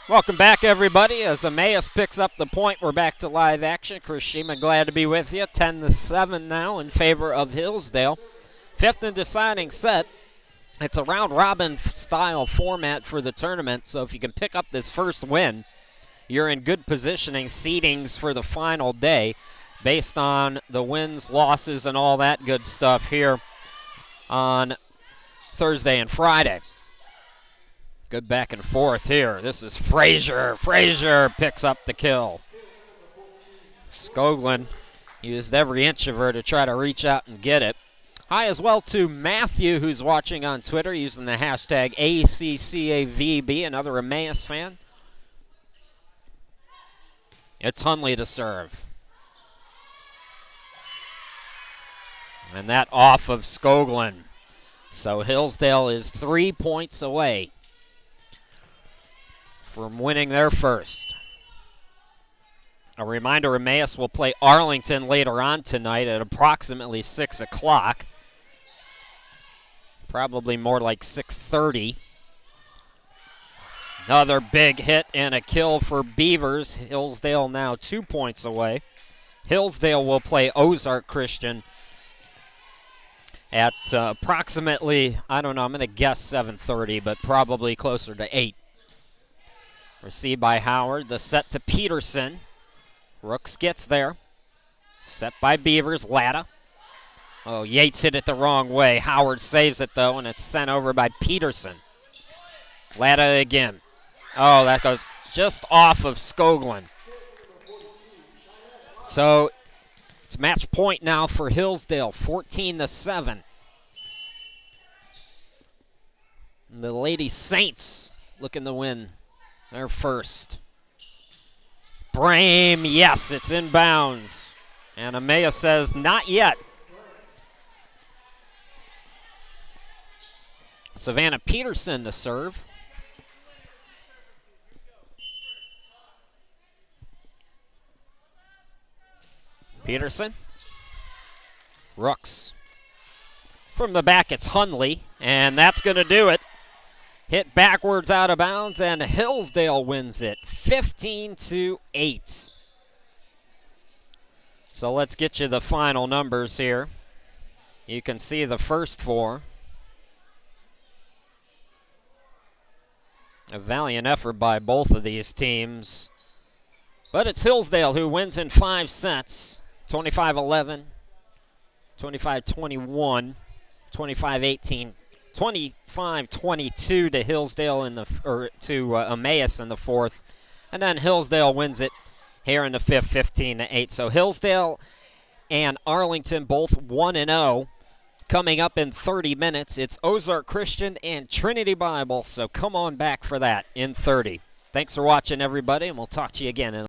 Welcome back, everybody. As Emmaus picks up the point, we're back to live action. Chris Sheeman, glad to be with you. 10-7 now in favor of Hillsdale. 5th and deciding set. It's a round-robin style format for the tournament, so if you can pick up this first win, you're in good positioning seedings for the final day based on the wins, losses, and all that good stuff here on Thursday and Friday. Good back and forth here. This is Frazier. Frazier picks up the kill. Skoglund used every inch of her to try to reach out and get it. Hi as well to Matthew, who's watching on Twitter using the hashtag ACCAVB, another Emmaus fan. It's Hunley to serve. And that off of Skoglund. So Hillsdale is 3 points away from winning their first. A reminder, Emmaus will play Arlington later on tonight at approximately 6 o'clock. Probably more like 6:30. Another big hit and a kill for Beavers. Hillsdale now 2 points away. Hillsdale will play Ozark Christian at approximately, I don't know, I'm going to guess 7:30, but probably closer to 8. Received by Howard. The set to Peterson. Rooks gets there. Set by Beavers. Latta. Oh, Yates hit it the wrong way. Howard saves it, though, and it's sent over by Peterson. Latta again. Oh, that goes just off of Skoglund. So it's match point now for Hillsdale, 14-7. And the Lady Saints looking to win their first. Brame, yes, it's inbounds. And Emmaus says not yet. Savannah Peterson to serve. Peterson Rooks. From the back, it's Hunley, and that's going to do it. Hit backwards out of bounds, and Hillsdale wins it 15-8. So let's get you the final numbers here. You can see the first four. A valiant effort by both of these teams. But it's Hillsdale who wins in 5 sets. 25-11, 25-21, 25-18, 25-22 to Hillsdale to Emmaus in the fourth. And then Hillsdale wins it here in the fifth, 15-8. So Hillsdale and Arlington both 1-0. Coming up in 30 minutes, it's Ozark Christian and Trinity Bible. So come on back for that in 30. Thanks for watching, everybody, and we'll talk to you again in